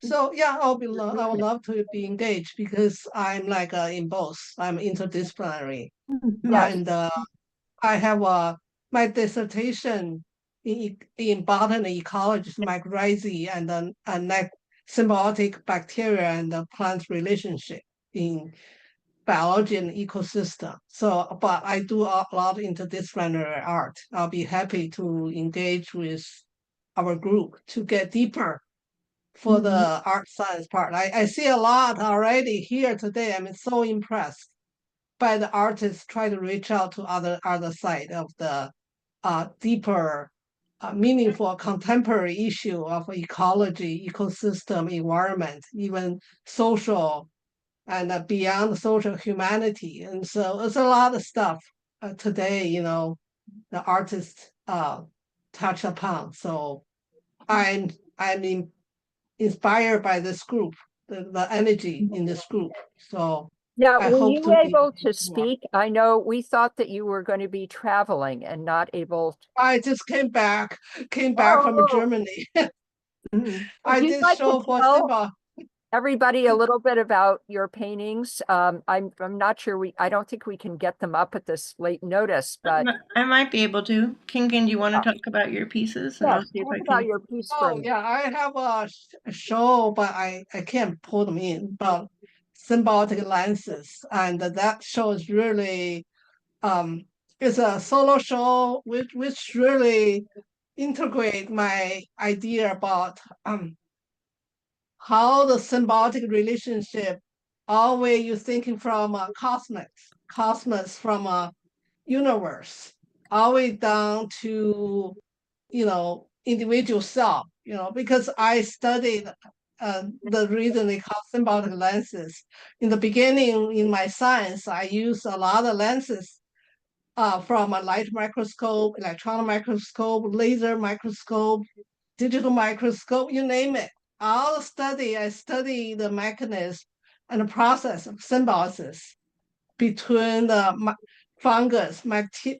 So yeah, I would love to be engaged, because I'm in both. I'm interdisciplinary, yes. and I have a my dissertation in botany ecology, mycorrhizae and symbiotic bacteria and the plant relationship in biology and ecosystem. So, but I do a lot interdisciplinary art. I'll be happy to engage with our group to get deeper for the art science part. I see a lot already here today. I'm so impressed by the artists try to reach out to other side of the deeper, meaningful contemporary issue of ecology, ecosystem, environment, even social and beyond social humanity. And so it's a lot of stuff today, the artists touch upon. So I'm inspired by this group, the energy in this group. So Now, I were hope you to be able to more. speak? I know we thought that you were going to be traveling and not able. I just came back from Oh, Germany. would I you did like to show for tell Simba. everybody a little bit about your paintings? I'm not sure I don't think we can get them up at this late notice, but I might be able to. Kingan, do you want to talk about your pieces? And yeah, I'll see if talk I about can. your piece for a Oh minute. yeah, I have a show, but I can't pull them in. But symbiotic lenses, and that show is really it's a solo show which really integrate my idea about how the symbiotic relationship always you thinking from a cosmos from a universe, all the way down to individual self, because I studied the reason they call symbiotic lenses. In the beginning in my science, I used a lot of lenses from a light microscope, electron microscope, laser microscope, digital microscope, you name it. I study the mechanism and the process of symbiosis between the fungus,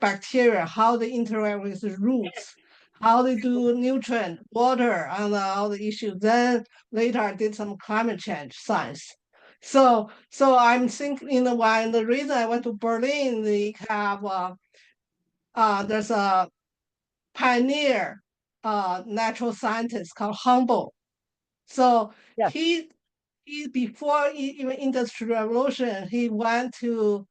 bacteria, how they interact with the roots, how they do nutrient, water, and all the issues. Then later I did some climate change science. So I'm thinking, when the reason I went to Berlin, they have there's a pioneer natural scientist called Humboldt. So Yes. he before even industrial revolution, he went to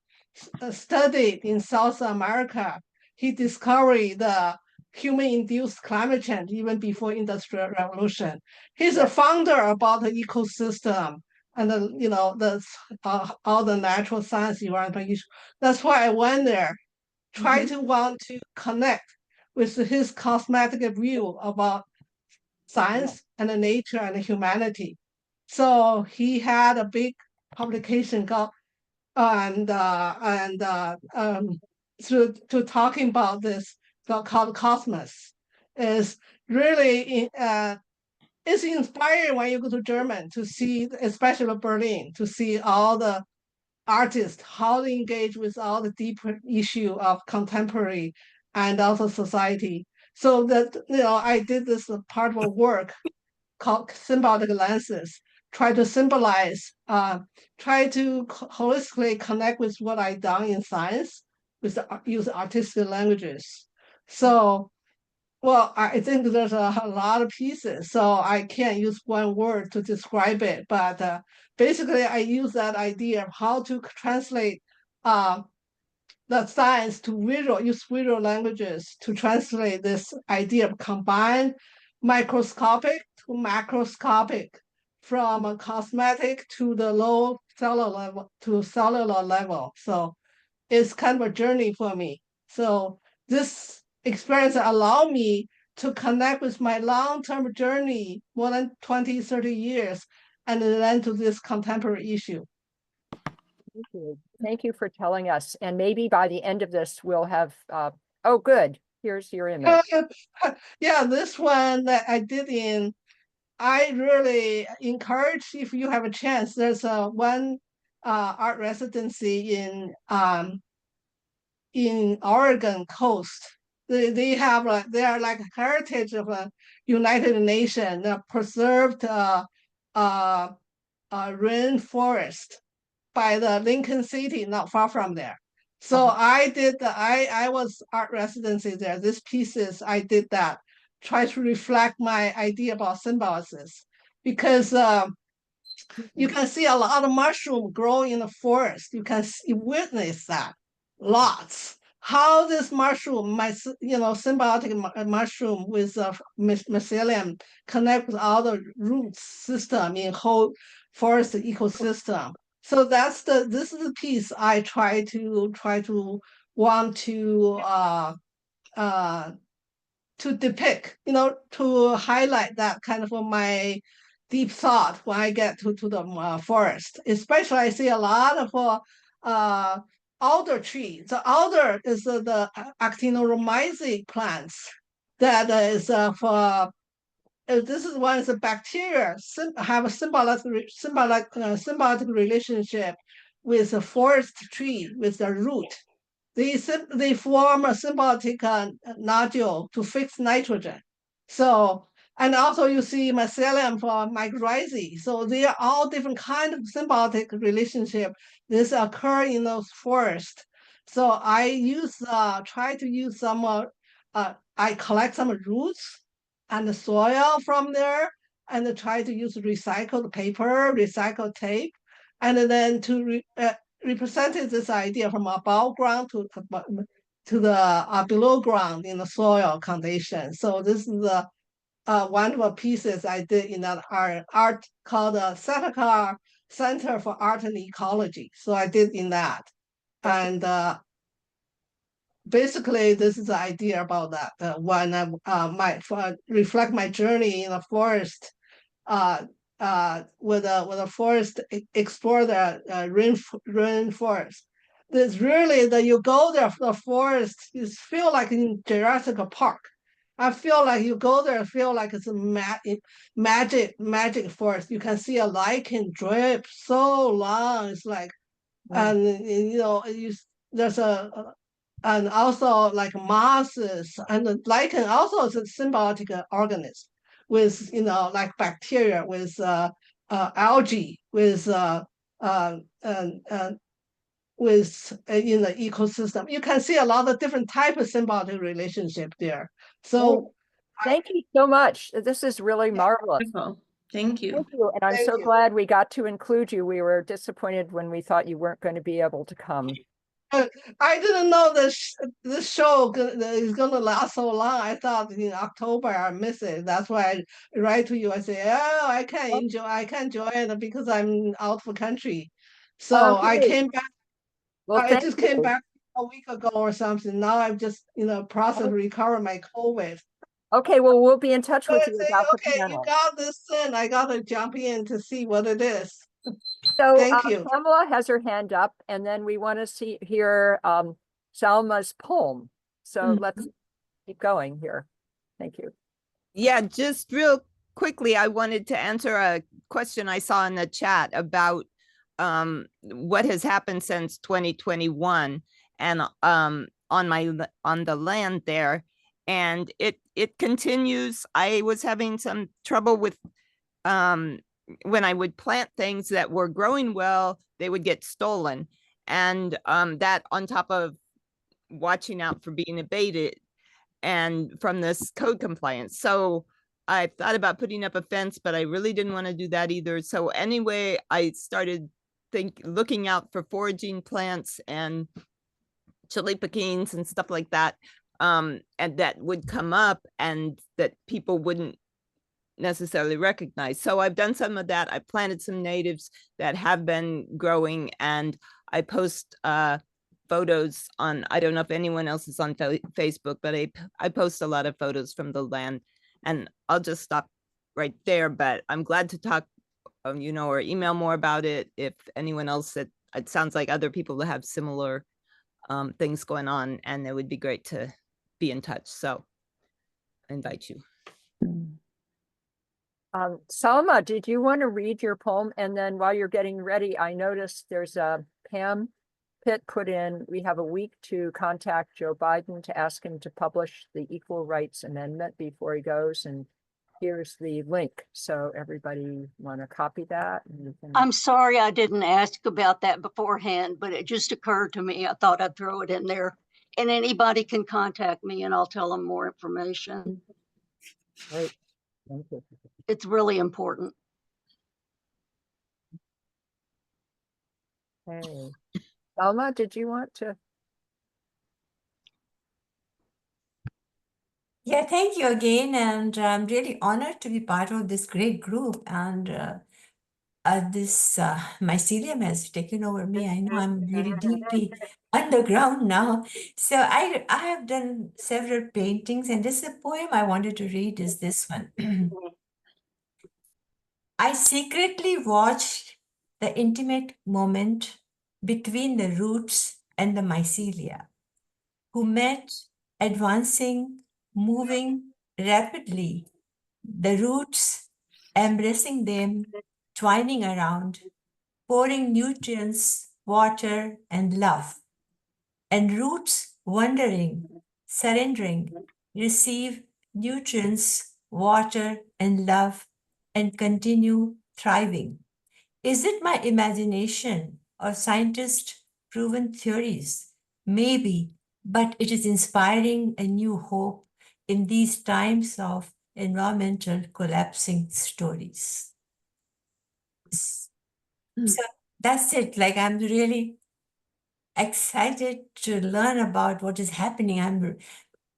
study in South America. He discovered the human-induced climate change even before industrial revolution. He's a founder about the ecosystem and all the natural science environmental issue. That's why I went there, try to want to connect with his cosmetic view about science and the nature and the humanity. So he had a big publication called to talking about this called Cosmos is really it's inspiring when you go to German to see, especially Berlin, to see all the artists how they engage with all the deeper issue of contemporary and also society. So that I did this part of a work called symbiotic lenses, try to symbolize, try to holistically connect with what I done in science with use artistic languages. So, well, I think there's a lot of pieces, so I can't use one word to describe it. But basically, I use that idea of how to translate the science to use visual languages to translate this idea of combined microscopic to macroscopic, from a cosmetic to the low cellular level to cellular level. So it's kind of a journey for me. So this experience allowed me to connect with my long-term journey, more than 20, 30 years, and then to this contemporary issue. Thank you. Thank you for telling us. And maybe by the end of this, we'll have, oh, good. Here's your image. Yeah, this one that I did I really encourage, if you have a chance, there's one art residency in Oregon coast. They are like heritage of a United Nations preserved rainforest by the Lincoln City, not far from there. So I did I was art residency there. This pieces I did that, try to reflect my idea about symbiosis, because you can see a lot of mushroom grow in the forest. You can witness that lots. How this mushroom, symbiotic mushroom with mycelium connect with all the root system in whole forest ecosystem. So this is the piece I try to want to depict, to highlight that kind of my deep thought when I get to the forest. Especially I see a lot of alder trees. The alder is the actinomyces plants that is for this is one is a bacteria have a symbiotic relationship with a forest tree with the root. They form a symbiotic nodule to fix nitrogen. So, and also you see mycelium for mycorrhizae. So they are all different kind of symbiotic relationship. This occur in those forests. So I try to use some, I collect some roots and the soil from there, and try to use recycled paper, recycled tape, and then to represented this idea from above ground to the below ground in the soil condition. So this is the one of the pieces I did in that art called the Sataka Center for Art and Ecology. So I did in that. And basically this is the idea about that. When I reflect my journey in the forest, with a forest, explore the rainforest. There's really that you go there for the forest, you feel like in Jurassic Park. I feel like you go there, feel like it's a magic forest. You can see a lichen drip so long. It's like, and there's and also like mosses, and the lichen also is a symbiotic organism with like bacteria, with algae, with in the ecosystem. You can see a lot of different type of symbiotic relationship there. So thank you so much. This is really marvelous. Wonderful. Thank you. Thank you. And I'm so glad we got to include you. We were disappointed when we thought you weren't going to be able to come. I didn't know this show is gonna last so long. I thought in October I miss it. That's why I write to you. I say, oh, I can't join it because I'm out of country. So I came back. Well, I just came back a week ago or something. Now I'm just process recover my COVID. Okay, well, we'll be in touch with you about the okay, panel. you got this in. I gotta jump in to see what it is. So thank you. Pamela has her hand up, and then we want to hear Salma's poem. So let's keep going here. Thank you. Yeah, just real quickly, I wanted to answer a question I saw in the chat about what has happened since 2021 and on the land there, and it continues. I was having some trouble with when I would plant things that were growing well, they would get stolen, and that on top of watching out for being abated and from this code compliance. So I thought about putting up a fence, but I really didn't want to do that either. So anyway, I started looking out for foraging plants and chili pequins and stuff like that, and that would come up and that people wouldn't necessarily recognize. So I've done some of that. I planted some natives that have been growing, and I post photos on, I don't know if anyone else is on Facebook, but I post a lot of photos from the land, and I'll just stop right there. But I'm glad to talk, or email more about it if anyone else it sounds like other people that have similar things going on, and it would be great to be in touch. So I invite you. Salma, did you want to read your poem? And then while you're getting ready, I noticed there's a Pam Pitt put in, we have a week to contact Joe Biden to ask him to publish the Equal Rights Amendment before he goes. And here's the link. So everybody want to copy that? And you can- I'm sorry I didn't ask about that beforehand, but it just occurred to me. I thought I'd throw it in there. And anybody can contact me and I'll tell them more information. Great. Thank you. It's really important. Hey, Salma, did you want to? Yeah, thank you again. And I'm really honored to be part of this great group. And this mycelium has taken over me. I know I'm really deeply underground now. So I have done several paintings, and this is a poem I wanted to read is this one. I secretly watched the intimate moment between the roots and the mycelia, who met, advancing, moving rapidly, the roots embracing them, twining around, pouring nutrients, water, and love, and roots wandering, surrendering, receive nutrients, water, and love, and continue thriving. Is it my imagination or scientist proven theories? Maybe, but it is inspiring a new hope in these times of environmental collapsing stories. So that's it. Like, I'm really excited to learn about what is happening.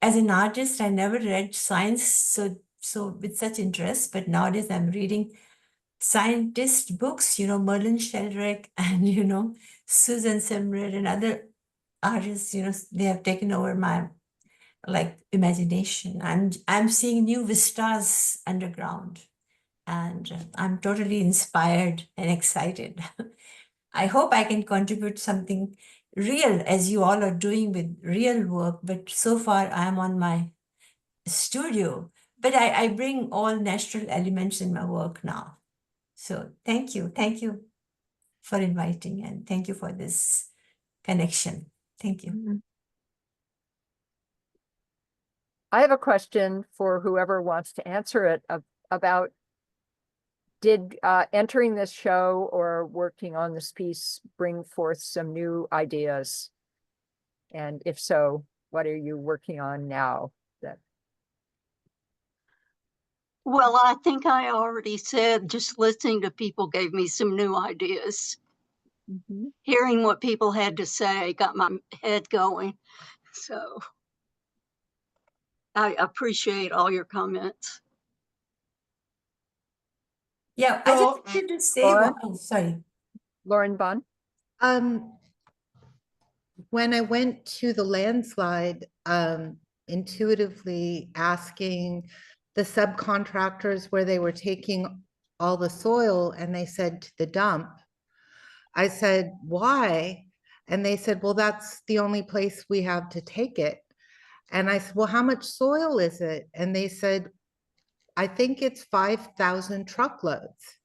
As an artist, I never read science so with such interest, but nowadays I'm reading scientist books, Merlin Sheldrake and, Susan Simard and other artists, they have taken over my imagination. I'm seeing new vistas underground, and I'm totally inspired and excited. I hope I can contribute something real, as you all are doing with real work, but so far I'm on my studio, but I bring all natural elements in my work now. So thank you for inviting, and thank you for this connection. Thank you. I have a question for whoever wants to answer it about did entering this show or working on this piece bring forth some new ideas? And if so, what are you working on now? Well, I think I already said just listening to people gave me some new ideas. Hearing what people had to say got my head going. So I appreciate all your comments. Yeah, I just wanted to say, sorry. Lauren Vaughn. When I went to the landslide, intuitively asking the subcontractors where they were taking all the soil, and they said to the dump. I said, why? And they said, well, that's the only place we have to take it. And I said, well, how much soil is it? And they said, I think it's 5,000 truckloads.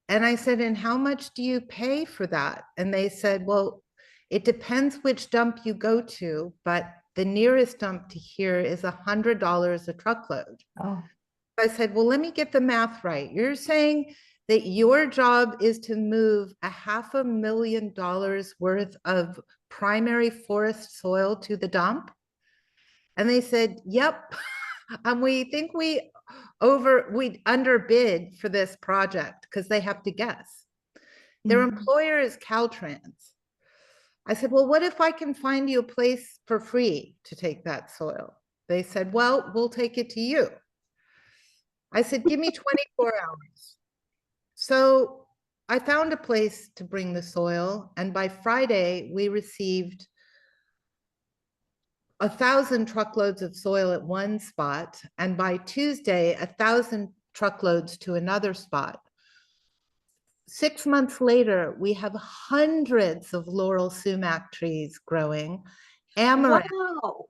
And I said, and how much do you pay for that? And they said, well, it depends which dump you go to, but the nearest dump to here is $100 a truckload. Oh. I said, well, let me get the math right. You're saying that your job is to move $500,000 worth of primary forest soil to the dump? And they said, yep. And we think we underbid for this project because they have to guess. Their employer is Caltrans. I said, well, what if I can find you a place for free to take that soil? They said, well, we'll take it to you. I said, give me 24 hours. So I found a place to bring the soil. And by Friday, we received 1,000 truckloads of soil at one spot. And by Tuesday, 1,000 truckloads to another spot. 6 months later, we have hundreds of laurel sumac trees growing, amaranth,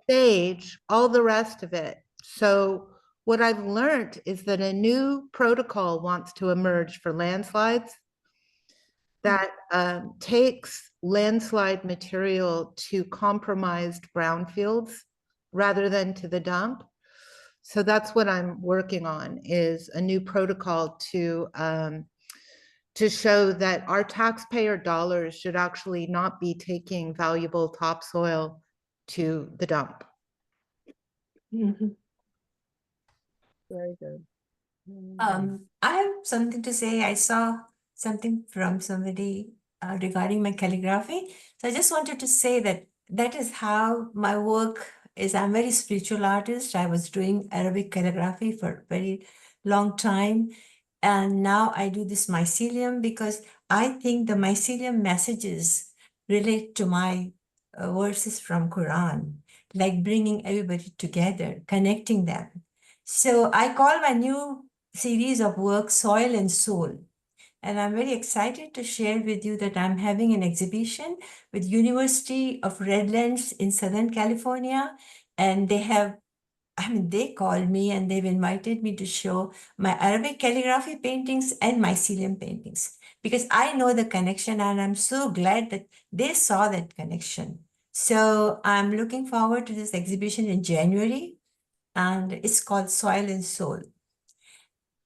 sage, all the rest of it. So what I've learned is that a new protocol wants to emerge for landslides that takes landslide material to compromised brownfields rather than to the dump. So that's what I'm working on, is a new protocol to show that our taxpayer dollars should actually not be taking valuable topsoil to the dump. Very good. I have something to say. I saw something from somebody regarding my calligraphy. So I just wanted to say that that is how my work is. I'm a very spiritual artist. I was doing Arabic calligraphy for a very long time. And now I do this mycelium because I think the mycelium messages relate to my verses from Quran, like bringing everybody together, connecting them. So I call my new series of work Soil and Soul. And I'm very excited to share with you that I'm having an exhibition with University of Redlands in Southern California. And they called me and they've invited me to show my Arabic calligraphy paintings and mycelium paintings, because I know the connection and I'm so glad that they saw that connection. So I'm looking forward to this exhibition in January, and it's called Soil and Soul.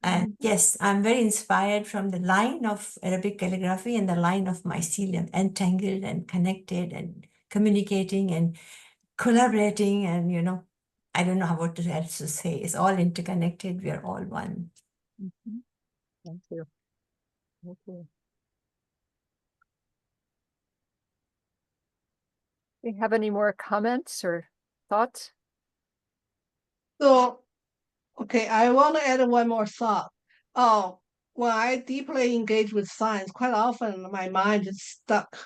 And yes, I'm very inspired from the line of Arabic calligraphy and the line of mycelium, entangled and connected and communicating and collaborating. And, I don't know what else to say. It's all interconnected. We are all one. Thank you. Thank you. Do you have any more comments or thoughts? So, okay, I want to add one more thought. When I deeply engage with science, quite often my mind is stuck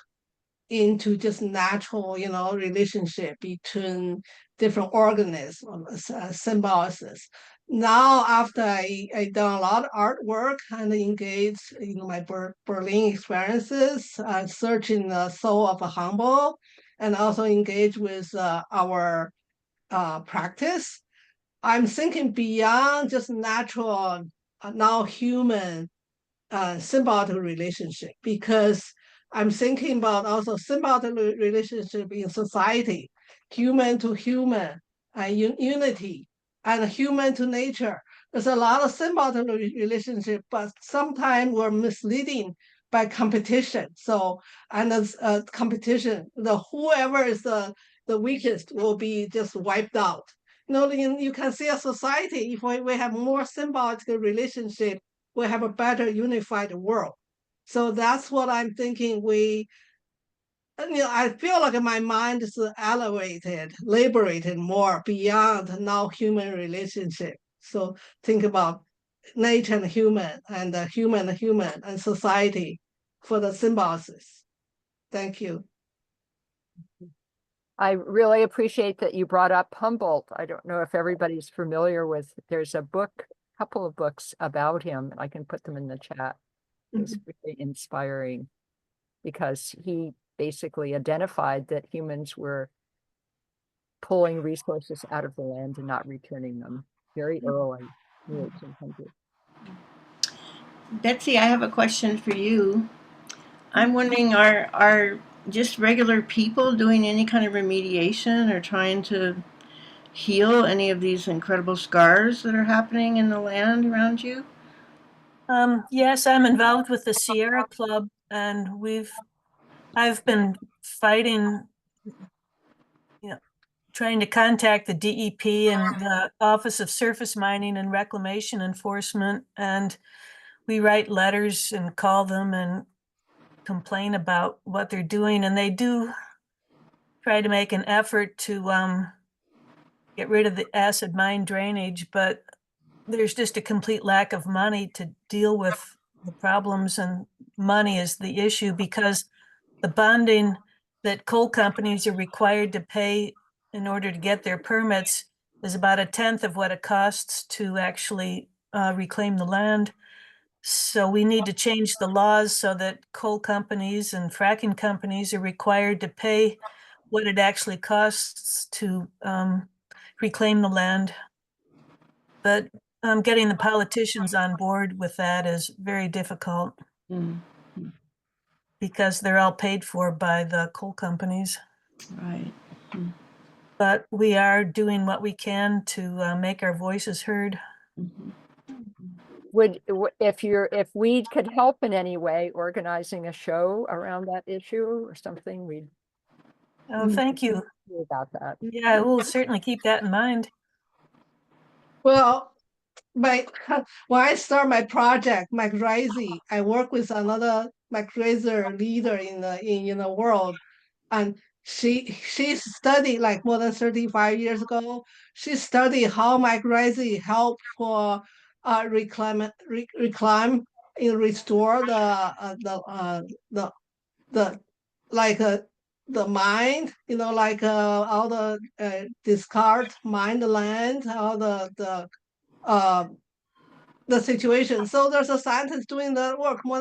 into just natural, relationship between different organisms, symbiosis. Now, after I done a lot of artwork and engaged in my Berlin experiences, searching the soul of a humble, and also engage with our practice, I'm thinking beyond just natural, now human symbiotic relationship, because I'm thinking about also symbiotic relationship in society, human to human, unity, and human to nature. There's a lot of symbiotic relationship, but sometimes we're misleading by competition. So, and as competition, whoever is the weakest will be just wiped out. You can see a society, if we have more symbiotic relationship, we have a better unified world. So that's what I'm thinking. I feel like my mind is elevated, liberated more beyond now human relationship. So think about nature and human and society for the symbiosis. Thank you. I really appreciate that you brought up Humboldt. I don't know if everybody's familiar with, there's a couple of books about him. I can put them in the chat. It's really inspiring because he basically identified that humans were pulling resources out of the land and not returning them very early, in the 1800s. Betsy, I have a question for you. I'm wondering, are just regular people doing any kind of remediation or trying to heal any of these incredible scars that are happening in the land around you? Yes, I'm involved with the Sierra Club, and I've been fighting, trying to contact the DEP and the Office of Surface Mining and Reclamation Enforcement, and we write letters and call them and complain about what they're doing, and they do try to make an effort to get rid of the acid mine drainage, but there's just a complete lack of money to deal with the problems, and money is the issue because the bonding that coal companies are required to pay in order to get their permits is about 1/10 of what it costs to actually reclaim the land. So we need to change the laws so that coal companies and fracking companies are required to pay what it actually costs to reclaim the land. But getting the politicians on board with that is very difficult because they're all paid for by the coal companies. Right. but we are doing what we can to make our voices heard. If we could help in any way, organizing a show around that issue or something, we'd Oh, thank you. hear about that. Yeah, we'll certainly keep that in mind. Well, when I start my project, McRisey, I work with another McRaiser leader in the world, and she studied like more than 35 years ago. She studied how McRisey helped for reclaim and restore the like the mind, like all the discard mined land, all the situation. So there's a scientist doing that work more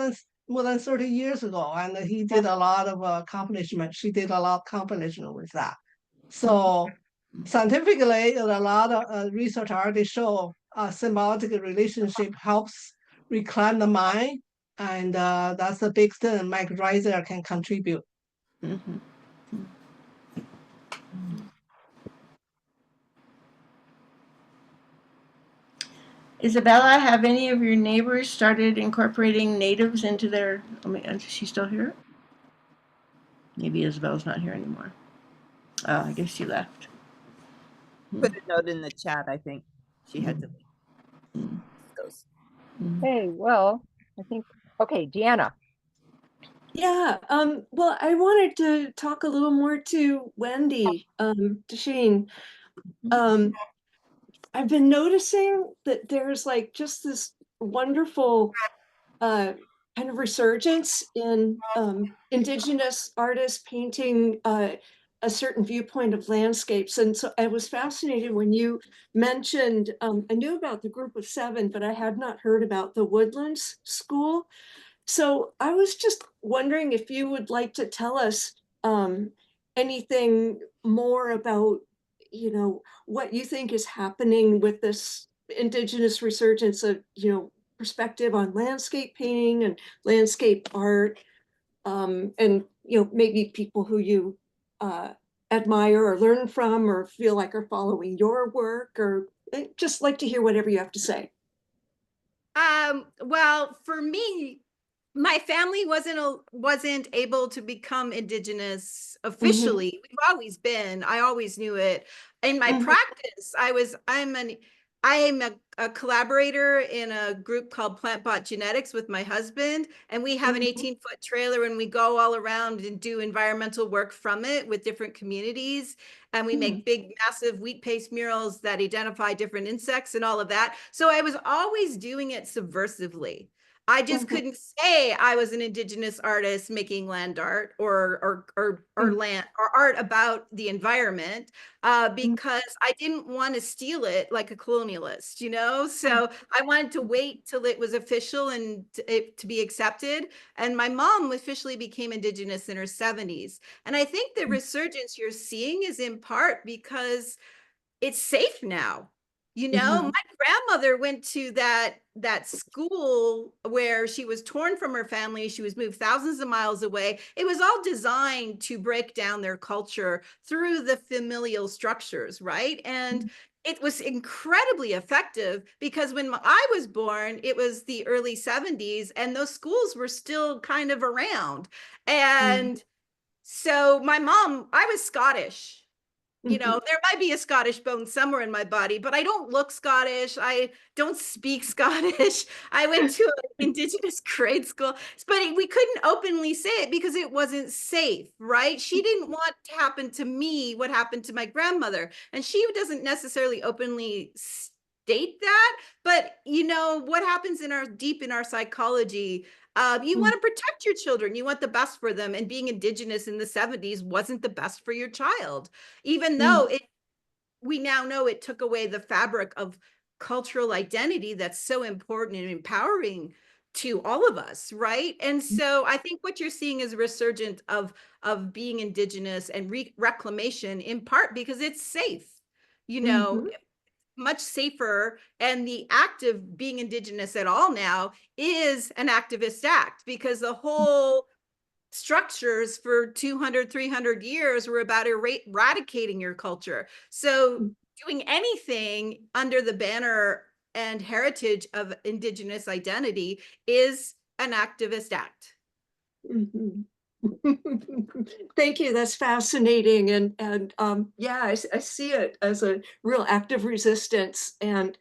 than 30 years ago, and he did a lot of accomplishment. She did a lot of accomplishment with that. So scientifically, a lot of research already show symbiotic relationship helps reclaim the mind, and that's a big thing Mike Reiser can contribute. Isabella, have any of your neighbors started incorporating natives into their, is she still here? Maybe Isabella's not here anymore. Oh, I guess she left. Put a note in the chat, I think. She had to leave. Hey, well, I think, okay, Deanna. Yeah, well, I wanted to talk a little more to Wendy, DesChene. I've been noticing that there's like just this wonderful kind of resurgence in Indigenous artists painting a certain viewpoint of landscapes. And so I was fascinated when you mentioned, I knew about the Group of Seven, but I had not heard about the Woodlands School. So I was just wondering if you would like to tell us anything more about, what you think is happening with this Indigenous resurgence of, perspective on landscape painting and landscape art, and maybe people who you admire or learn from or feel like are following your work, or just like to hear whatever you have to say. Well, for me, my family wasn't able to become Indigenous officially. We've always been. I always knew it. In my practice, I'm a collaborator in a group called Plant-Bot Genetics with my husband, and we have an 18-foot trailer, and we go all around and do environmental work from it with different communities. And we make big, massive wheat paste murals that identify different insects and all of that. So I was always doing it subversively. I just couldn't say I was an Indigenous artist making land art or land or art about the environment because I didn't want to steal it like a colonialist, So I wanted to wait till it was official and to be accepted. And my mom officially became Indigenous in her 70s. And I think the resurgence you're seeing is in part because it's safe now. My grandmother went to that school where she was torn from her family. She was moved thousands of miles away. It was all designed to break down their culture through the familial structures, right? And it was incredibly effective because when I was born, it was the early 70s and those schools were still kind of around. And so my mom, I was Scottish. There might be a Scottish bone somewhere in my body, but I don't look Scottish. I don't speak Scottish. I went to an Indigenous grade school, but we couldn't openly say it because it wasn't safe, right? She didn't want to happen to me what happened to my grandmother. And she doesn't necessarily openly state that, but what happens deep in our psychology, you want to protect your children. You want the best for them. And being Indigenous in the 70s wasn't the best for your child, even though we now know it took away the fabric of cultural identity that's so important and empowering to all of us, right? And so I think what you're seeing is a resurgence of being Indigenous and reclamation, in part because it's safe, much safer. And the act of being Indigenous at all now is an activist act because the whole structures for 200, 300 years were about eradicating your culture. So doing anything under the banner and heritage of Indigenous identity is an activist act. Thank you. That's fascinating. And yeah, I see it as a real act of resistance, and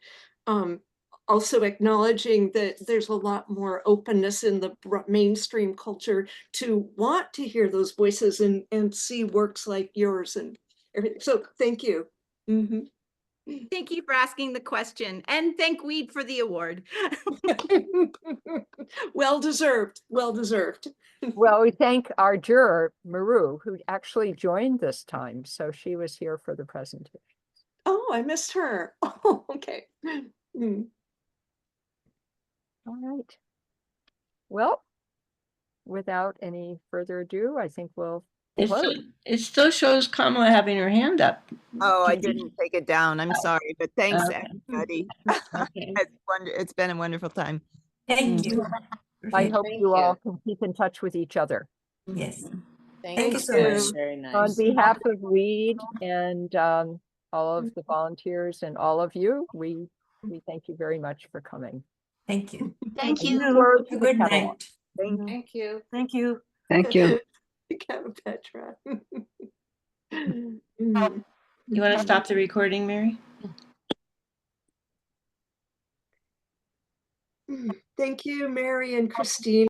also acknowledging that there's a lot more openness in the mainstream culture to want to hear those voices and see works like yours and everything. So thank you. Thank you for asking the question, and thank Weed for the award. Well deserved, well deserved. Well, we thank our juror, Maru, who actually joined this time. So she was here for the presentation. Oh, I missed her. Oh, okay. All right. Well, without any further ado, I think we'll close. It still shows Kamala having her hand up. Oh, I didn't take it down. I'm sorry, but thanks, Okay. everybody. Okay. It's been a wonderful time. Thank you. I Okay. hope you all can keep in touch with each other. Yes. Thank you so much. Very nice. On behalf of Weed and all of the volunteers and all of you, we thank you very much for coming. Thank you. Thank And you. forward to the Good catalog. night. Thank you. Thank you. Thank you. Petra. You want to stop the recording, Mary? Thank you, Mary and Christine.